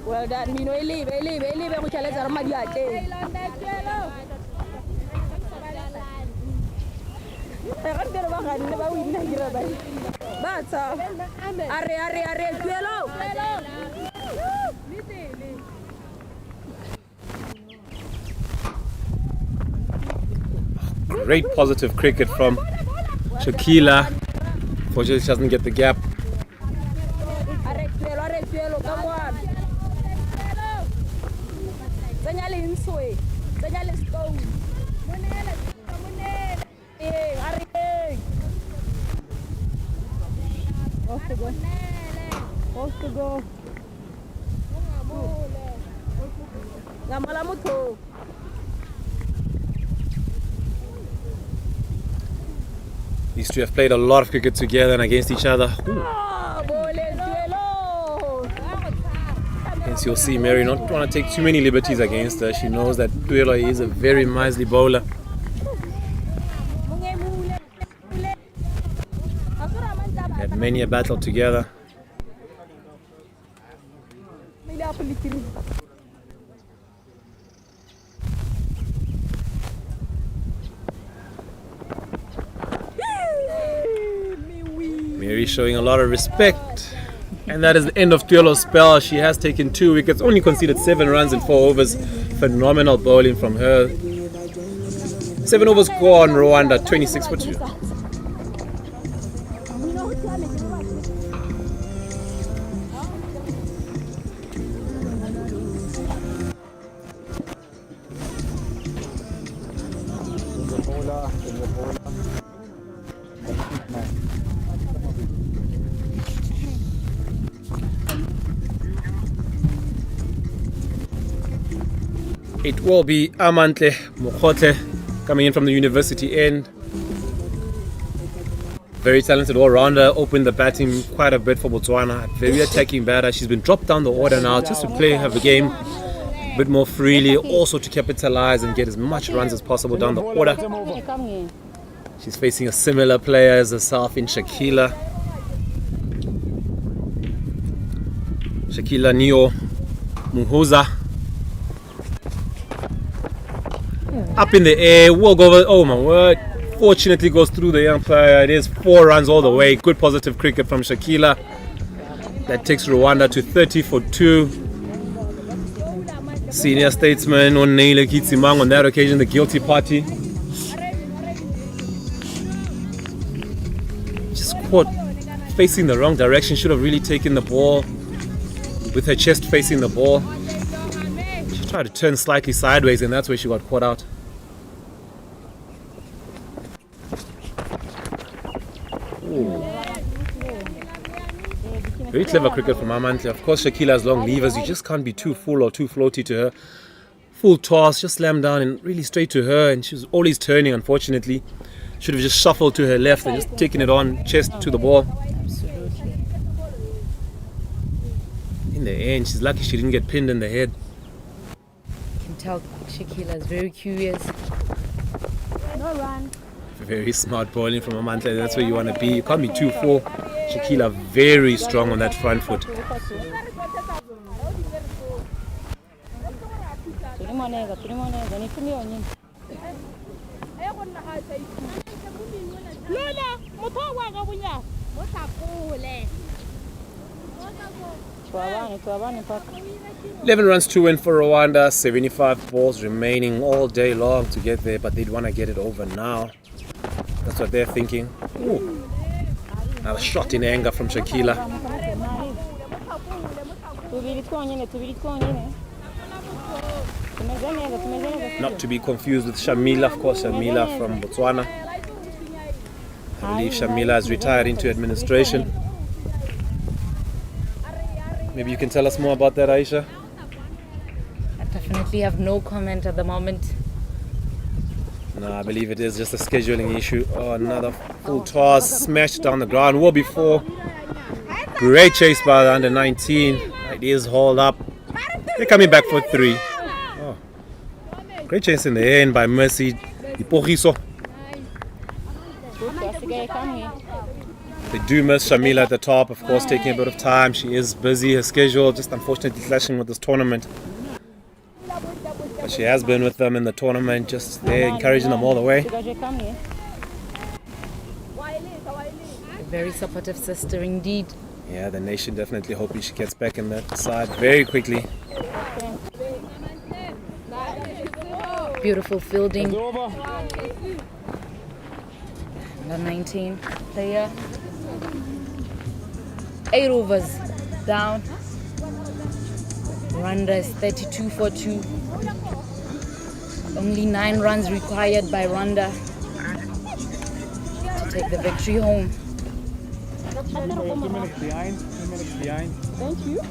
Speaker 2: Well done, Mino. Leave, we challenge Armadiate.
Speaker 3: Great positive cricket from Shakila. Fortunately, she doesn't get the gap. These two have played a lot of cricket together and against each other. Hence you'll see Mary not want to take too many liberties against her. She knows that Tuelo is a very miserly bowler. Had many a battle together. Mary showing a lot of respect. And that is the end of Tuelo's spell. She has taken 2 wickets, only conceded 7 runs in 4 overs. Phenomenal bowling from her. 7 overs gone, Rwanda 26 for 2. It will be Amantle Mokhotle coming in from the university end. Very talented all-rounder, opened the batting quite a bit for Botswana. Very attacking batter. She's been dropped down the order now just to play her game a bit more freely, also to capitalize and get as much runs as possible down the order. She's facing a similar player as herself in Shakila. Shakila Neo Muhuza. Up in the air, walk over, oh my word. Fortunately goes through the umpire. It is 4 runs all the way. Good positive cricket from Shakila. That takes Rwanda to 30 for 2. Senior statesman Onneile Kitsimang on that occasion, the guilty party. Just caught facing the wrong direction. Should have really taken the ball with her chest facing the ball. She tried to turn slightly sideways, and that's where she got caught out. Ooh. Very clever cricket from Amantle. Of course, Shakila's long levers. You just can't be too full or too floaty to her. Full toss, just slammed down and really straight to her, and she was always turning, unfortunately. Should have just shuffled to her left and just taken it on chest to the ball.
Speaker 4: Absolutely.
Speaker 3: In the end, she's lucky she didn't get pinned in the head.
Speaker 4: You can tell Shakila is very curious.
Speaker 2: No run.
Speaker 3: Very smart bowling from Amantle. That's where you want to be. You can't be too full. Shakila very strong on that front foot.
Speaker 2: Lula, motho ga bonya. Mo sa kole.
Speaker 3: 11 runs to win for Rwanda. 75 balls remaining all day long to get there, but they'd want to get it over now. That's what they're thinking. Ooh. Another shot in anger from Shakila. Not to be confused with Shamila, of course, Shamila from Botswana. I believe Shamila has retired into administration. Maybe you can tell us more about that, Aisha?
Speaker 4: I definitely have no comment at the moment.
Speaker 3: No, I believe it is just a scheduling issue. Oh, another full toss, smashed down the ground. Well before. Great chase by the under 19. It is hauled up. They're coming back for 3. Oh. Great chase in the end by Mercy Ipogiso. They do miss Shamila at the top, of course, taking a bit of time. She is busy, her schedule just unfortunately clashing with this tournament. But she has been with them in the tournament, just there encouraging them all the way.
Speaker 4: A very supportive sister indeed.
Speaker 3: Yeah, the nation definitely hoping she gets back in that side very quickly.
Speaker 4: Beautiful fielding. The 19 player. 8 overs down. Rwanda is 32 for 2. Only 9 runs required by Rwanda to take the victory home.
Speaker 5: 2 minutes behind. 2 minutes behind.
Speaker 2: Thank you.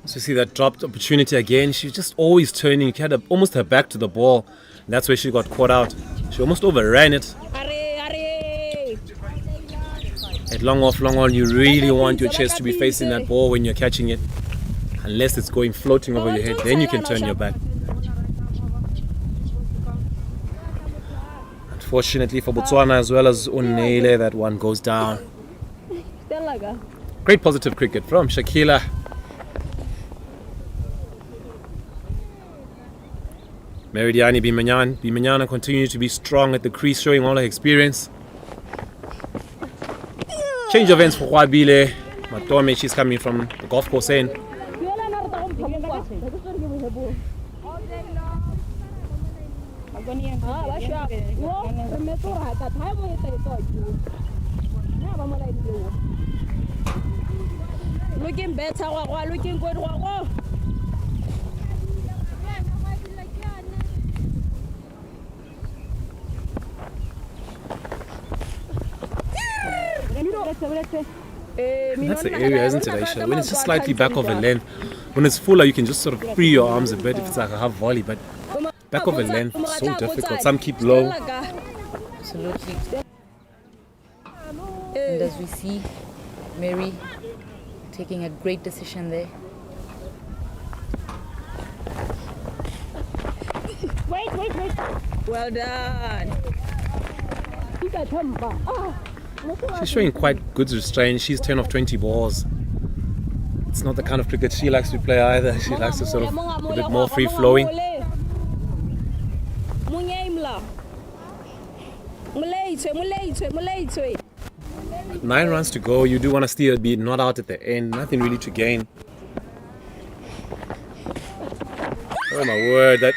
Speaker 3: So you see that dropped opportunity again. She's just always turning. She had almost her back to the ball. And that's where she got caught out. She almost overran it. At long off, long on, you really want your chest to be facing that ball when you're catching it. Unless it's going floating over your head, then you can turn your back. Unfortunately for Botswana as well as Onneile, that one goes down. Great positive cricket from Shakila. Meridiani Bimanyana continues to be strong at the crease, showing all her experience. Change of ends for Wabile. Matome, she's coming from the golf course end.
Speaker 2: Looking better, looking good.
Speaker 3: That's the area, isn't it, Aisha? When it's just slightly back of a length, when it's fuller, you can just sort of free your arms a bit if it's like a half volley, but back of a length, so difficult. Some keep low.
Speaker 4: Absolutely. And as we see, Mary taking a great decision there.
Speaker 2: Wait. Well done.
Speaker 3: She's showing quite good restraint. She's 10 of 20 balls. It's not the kind of cricket she likes to play either. She likes to sort of a bit more free-flowing. With 9 runs to go, you do want to still be not out at the end. Nothing really to gain. Oh my word, that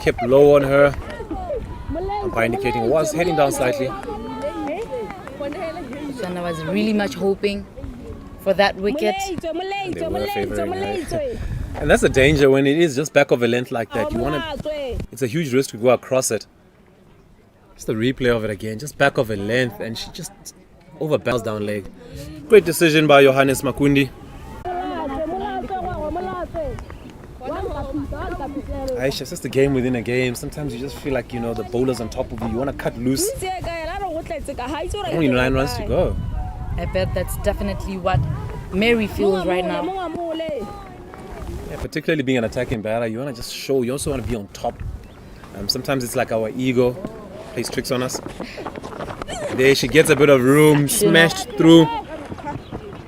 Speaker 3: kept low on her. By indicating it was heading down slightly.
Speaker 4: Botswana was really much hoping for that wicket.
Speaker 3: They were favouring her. And that's the danger when it is just back of a length like that. You want to. It's a huge risk to go across it. Just the replay of it again, just back of a length, and she just overballs down leg. Great decision by Johannes Makundi. Aisha, it's just a game within a game. Sometimes you just feel like, you know, the bowler's on top of you. You want to cut loose. Only 9 runs to go.
Speaker 4: I bet that's definitely what Mary feels right now.
Speaker 3: Yeah, particularly being an attacking batter, you want to just show. You also want to be on top. Sometimes it's like our ego plays tricks on us. There she gets a bit of room, smashed through.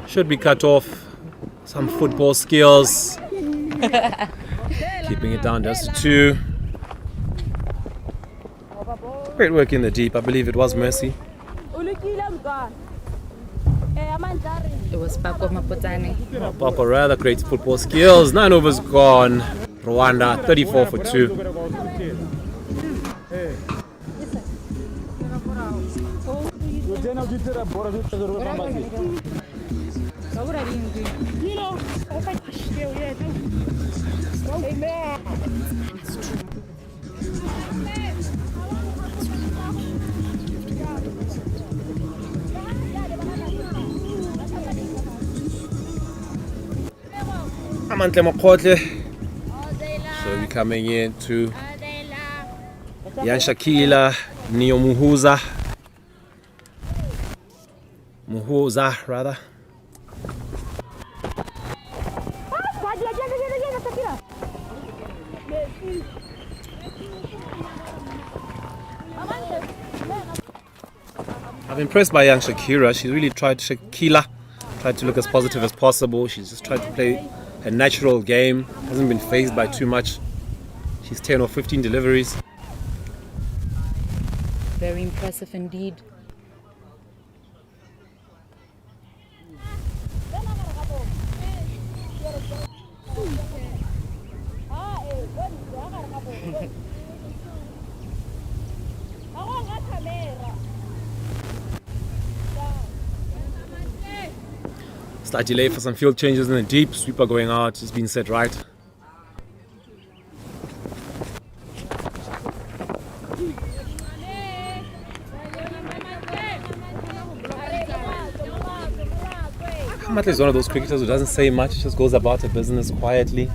Speaker 3: Should be cut off. Some football skills. Keeping it down just to 2. Great work in the deep. I believe it was Mercy.
Speaker 4: It was Pako Mapotane.
Speaker 3: Papa rather great football skills. 9 overs gone. Rwanda 34 for 2. Amantle Mokhotle should be coming in to Yan Shakila, Neo Muhuza rather. I'm impressed by young Shakira. She's really tried to look as positive as possible. She's just tried to play a natural game. Hasn't been fazed by too much. She's 10 or 15 deliveries.
Speaker 4: Very impressive indeed.
Speaker 3: Slight delay for some field changes in the deep. Sweeper going out, just being set right. Matle is one of those cricketers who doesn't say much, just goes about her business quietly.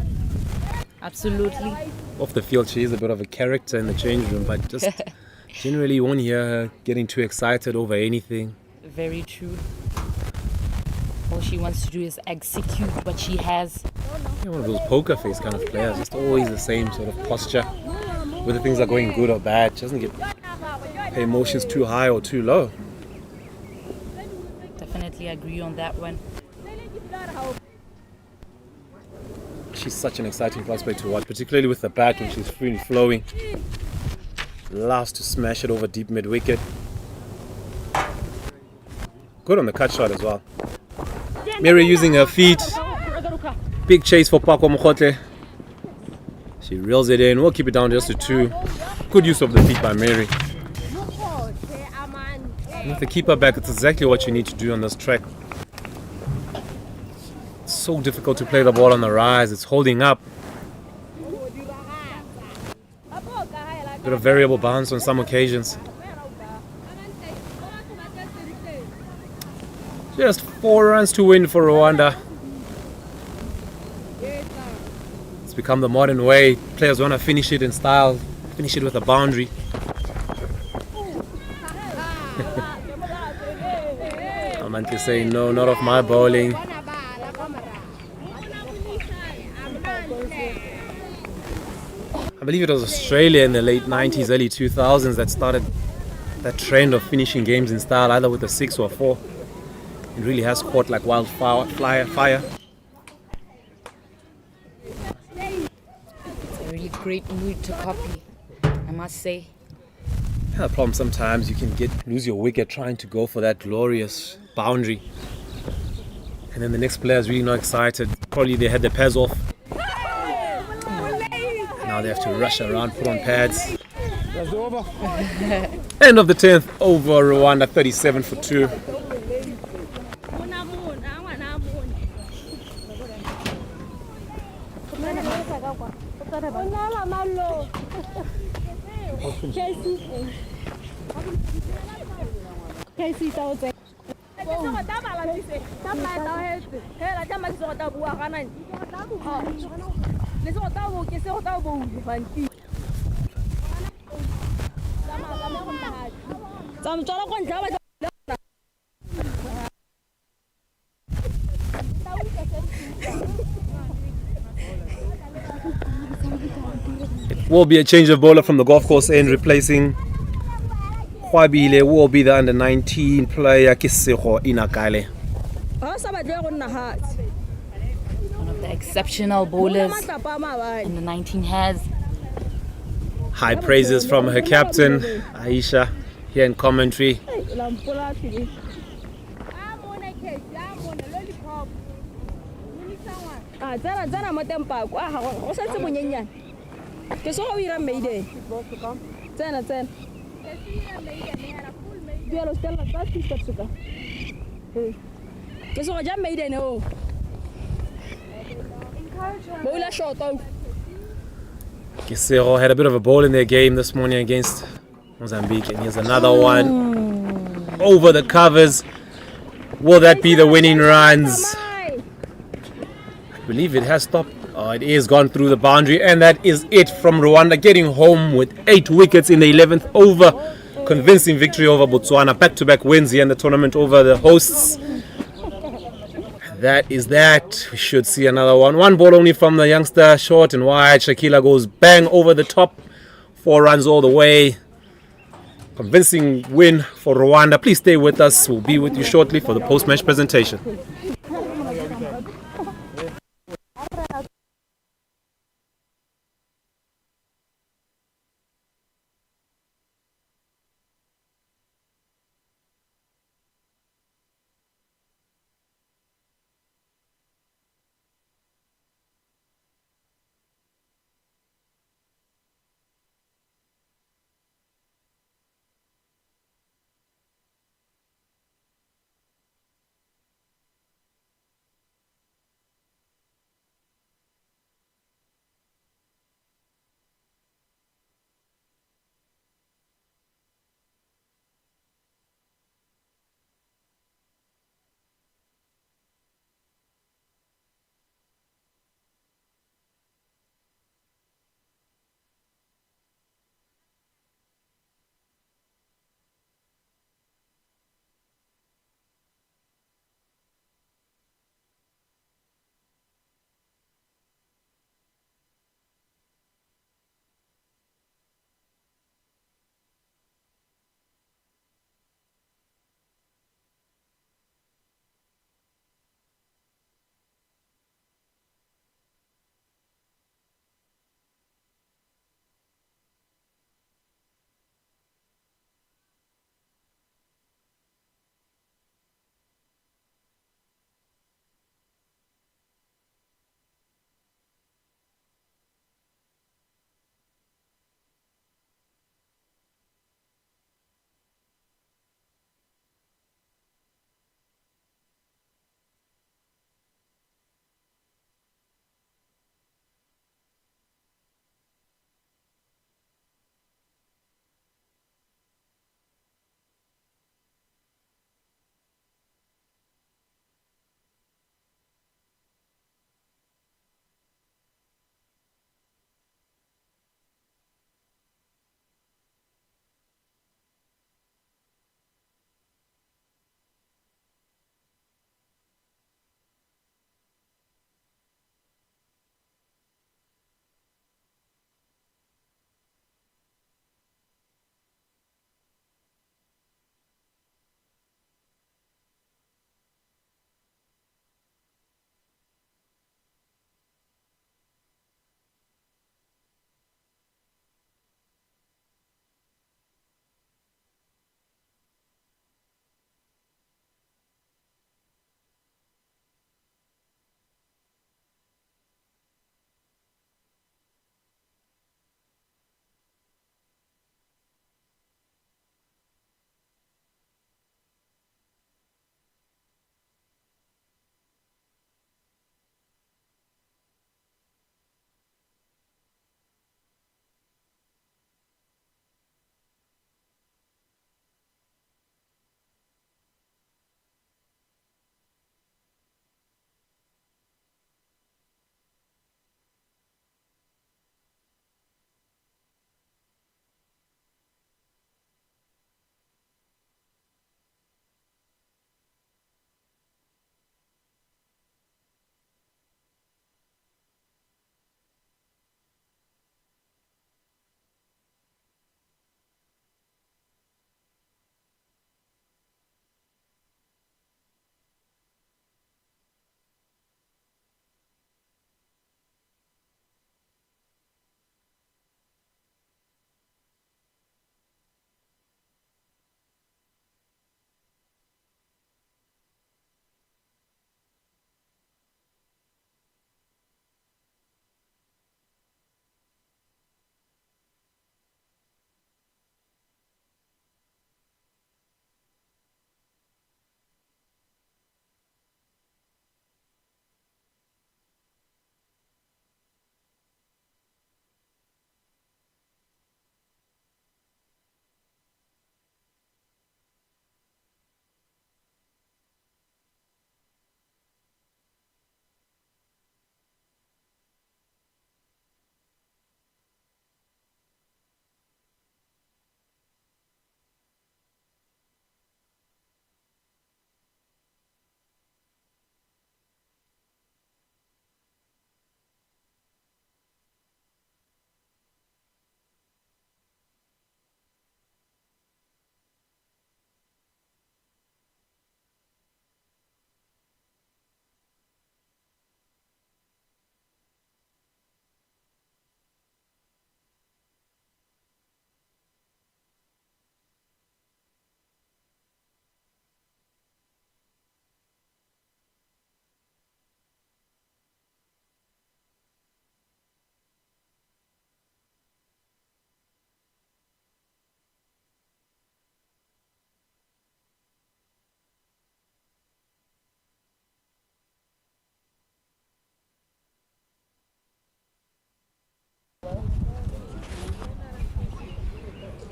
Speaker 4: Absolutely.
Speaker 3: Off the field, she is a bit of a character in the change room, but just generally you won't hear her getting too excited over anything.
Speaker 4: Very true. All she wants to do is execute what she has.
Speaker 3: Yeah, one of those poker face kind of players, just always the same sort of posture. Whether things are going good or bad, she doesn't get her emotions too high or too low.
Speaker 4: Definitely agree on that one.
Speaker 3: She's such an exciting prospect to watch, particularly with the bat when she's freely flowing. Loves to smash it over deep mid-wicket. Good on the cut shot as well. Mary using her feet. Big chase for Pako Mokhotle. She reels it in. We'll keep it down just to 2. Good use of the feet by Mary. And with the keeper back, it's exactly what you need to do on this track. It's so difficult to play the ball on the rise. It's holding up. Bit of variable bounce on some occasions. Just 4 runs to win for Rwanda. It's become the modern way. Players want to finish it in style, finish it with a boundary. Amante saying, no, not of my bowling. I believe it was Australia in the late 90s, early 2000s that started that trend of finishing games in style, either with a 6 or a 4. It really has caught like wildfire.
Speaker 4: It's a really great mood to copy, I must say.
Speaker 3: The problem sometimes you can lose your wicket trying to go for that glorious boundary. And then the next player is really not excited. Probably they had their pads off. Now they have to rush around, put on pads.
Speaker 5: That's the over.
Speaker 3: End of the 10th over, Rwanda 37 for 2. Will be a change of bowler from the golf course end, replacing Kwabile will be the under 19 player Kisego Inakale.
Speaker 4: One of the exceptional bowlers in the 19 has.
Speaker 3: High praises from her captain Aisha here in commentary. Kisero had a bit of a ball in their game this morning against Mozambique, and here's another one over the covers. Will that be the winning runs? I believe it has stopped. Oh, it is gone through the boundary, and that is it from Rwanda, getting home with 8 wickets in the 11th over. Convincing victory over Botswana. Back-to-back wins here in the tournament over the hosts. That is that. We should see another one. One ball only from the youngster, short and wide. Shakila goes bang over the top. 4 runs all the way. Convincing win for Rwanda. Please stay with us. We'll be with you shortly for the post-match presentation.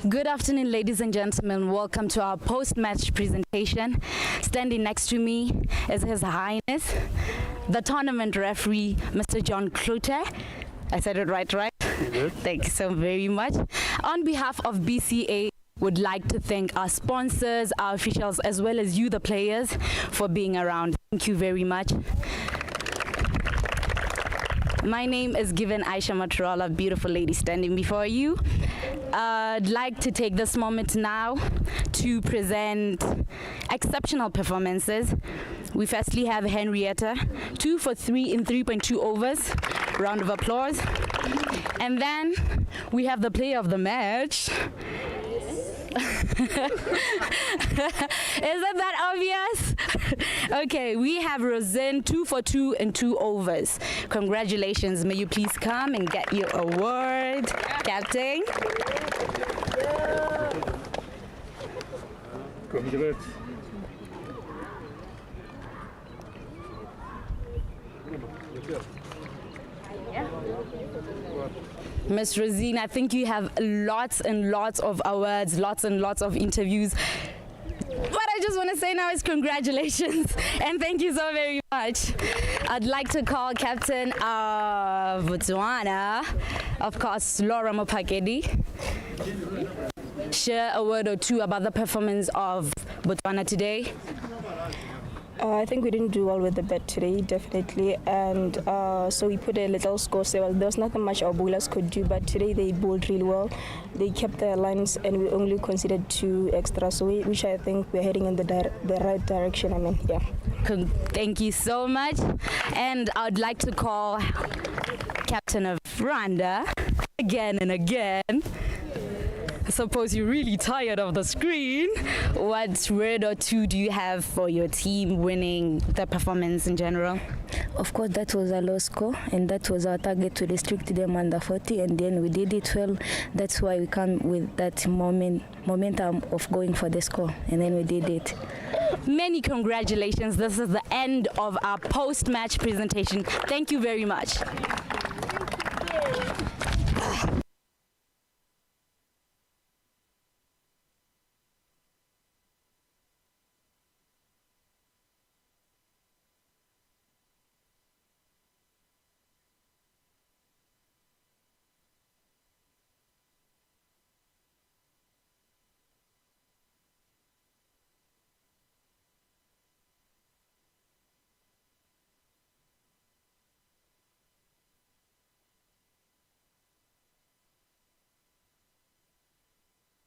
Speaker 4: Good afternoon, ladies and gentlemen. Welcome to our post-match presentation. Standing next to me is His Highness, the tournament referee, Mr. John Klute. I said it right? Thank you so very much. On behalf of BCA, would like to thank our sponsors, our officials, as well as you, the players, for being around. Thank you very much. My name is Given Aisha Matrola, beautiful lady standing before you. I'd like to take this moment now to present exceptional performances. We firstly have Henrietta, 2 for 3 in 3.2 overs. Round of applause. And then we have the player of the match. Isn't that obvious? Okay, we have Rosen, 2 for 2 in 2 overs. Congratulations. May you please come and get your award, Captain.
Speaker 1: Congrats.
Speaker 4: Miss Rosina, I think you have lots and lots of awards, lots and lots of interviews. What I just want to say now is congratulations and thank you so very much. I'd like to call Captain of Botswana, of course, Laura Mopakedi. Share a word or two about the performance of Botswana today.
Speaker 6: I think we didn't do well with the bet today, definitely, and so we put a little score. So there was nothing much our bowlers could do, but today they bowled really well. They kept their lines, and we only considered 2 extra, so which I think we're heading in the right direction. I mean, yeah.
Speaker 4: Thank you so much, and I'd like to call Captain of Rwanda again and again. I suppose you're really tired of the screen. What word or two do you have for your team winning the performance in general?
Speaker 7: Of course, that was a low score, and that was our target to restrict them under 40, and then we did it well. That's why we come with that momentum of going for the score, and then we did it.
Speaker 4: Many congratulations. This is the end of our post-match presentation. Thank you very much.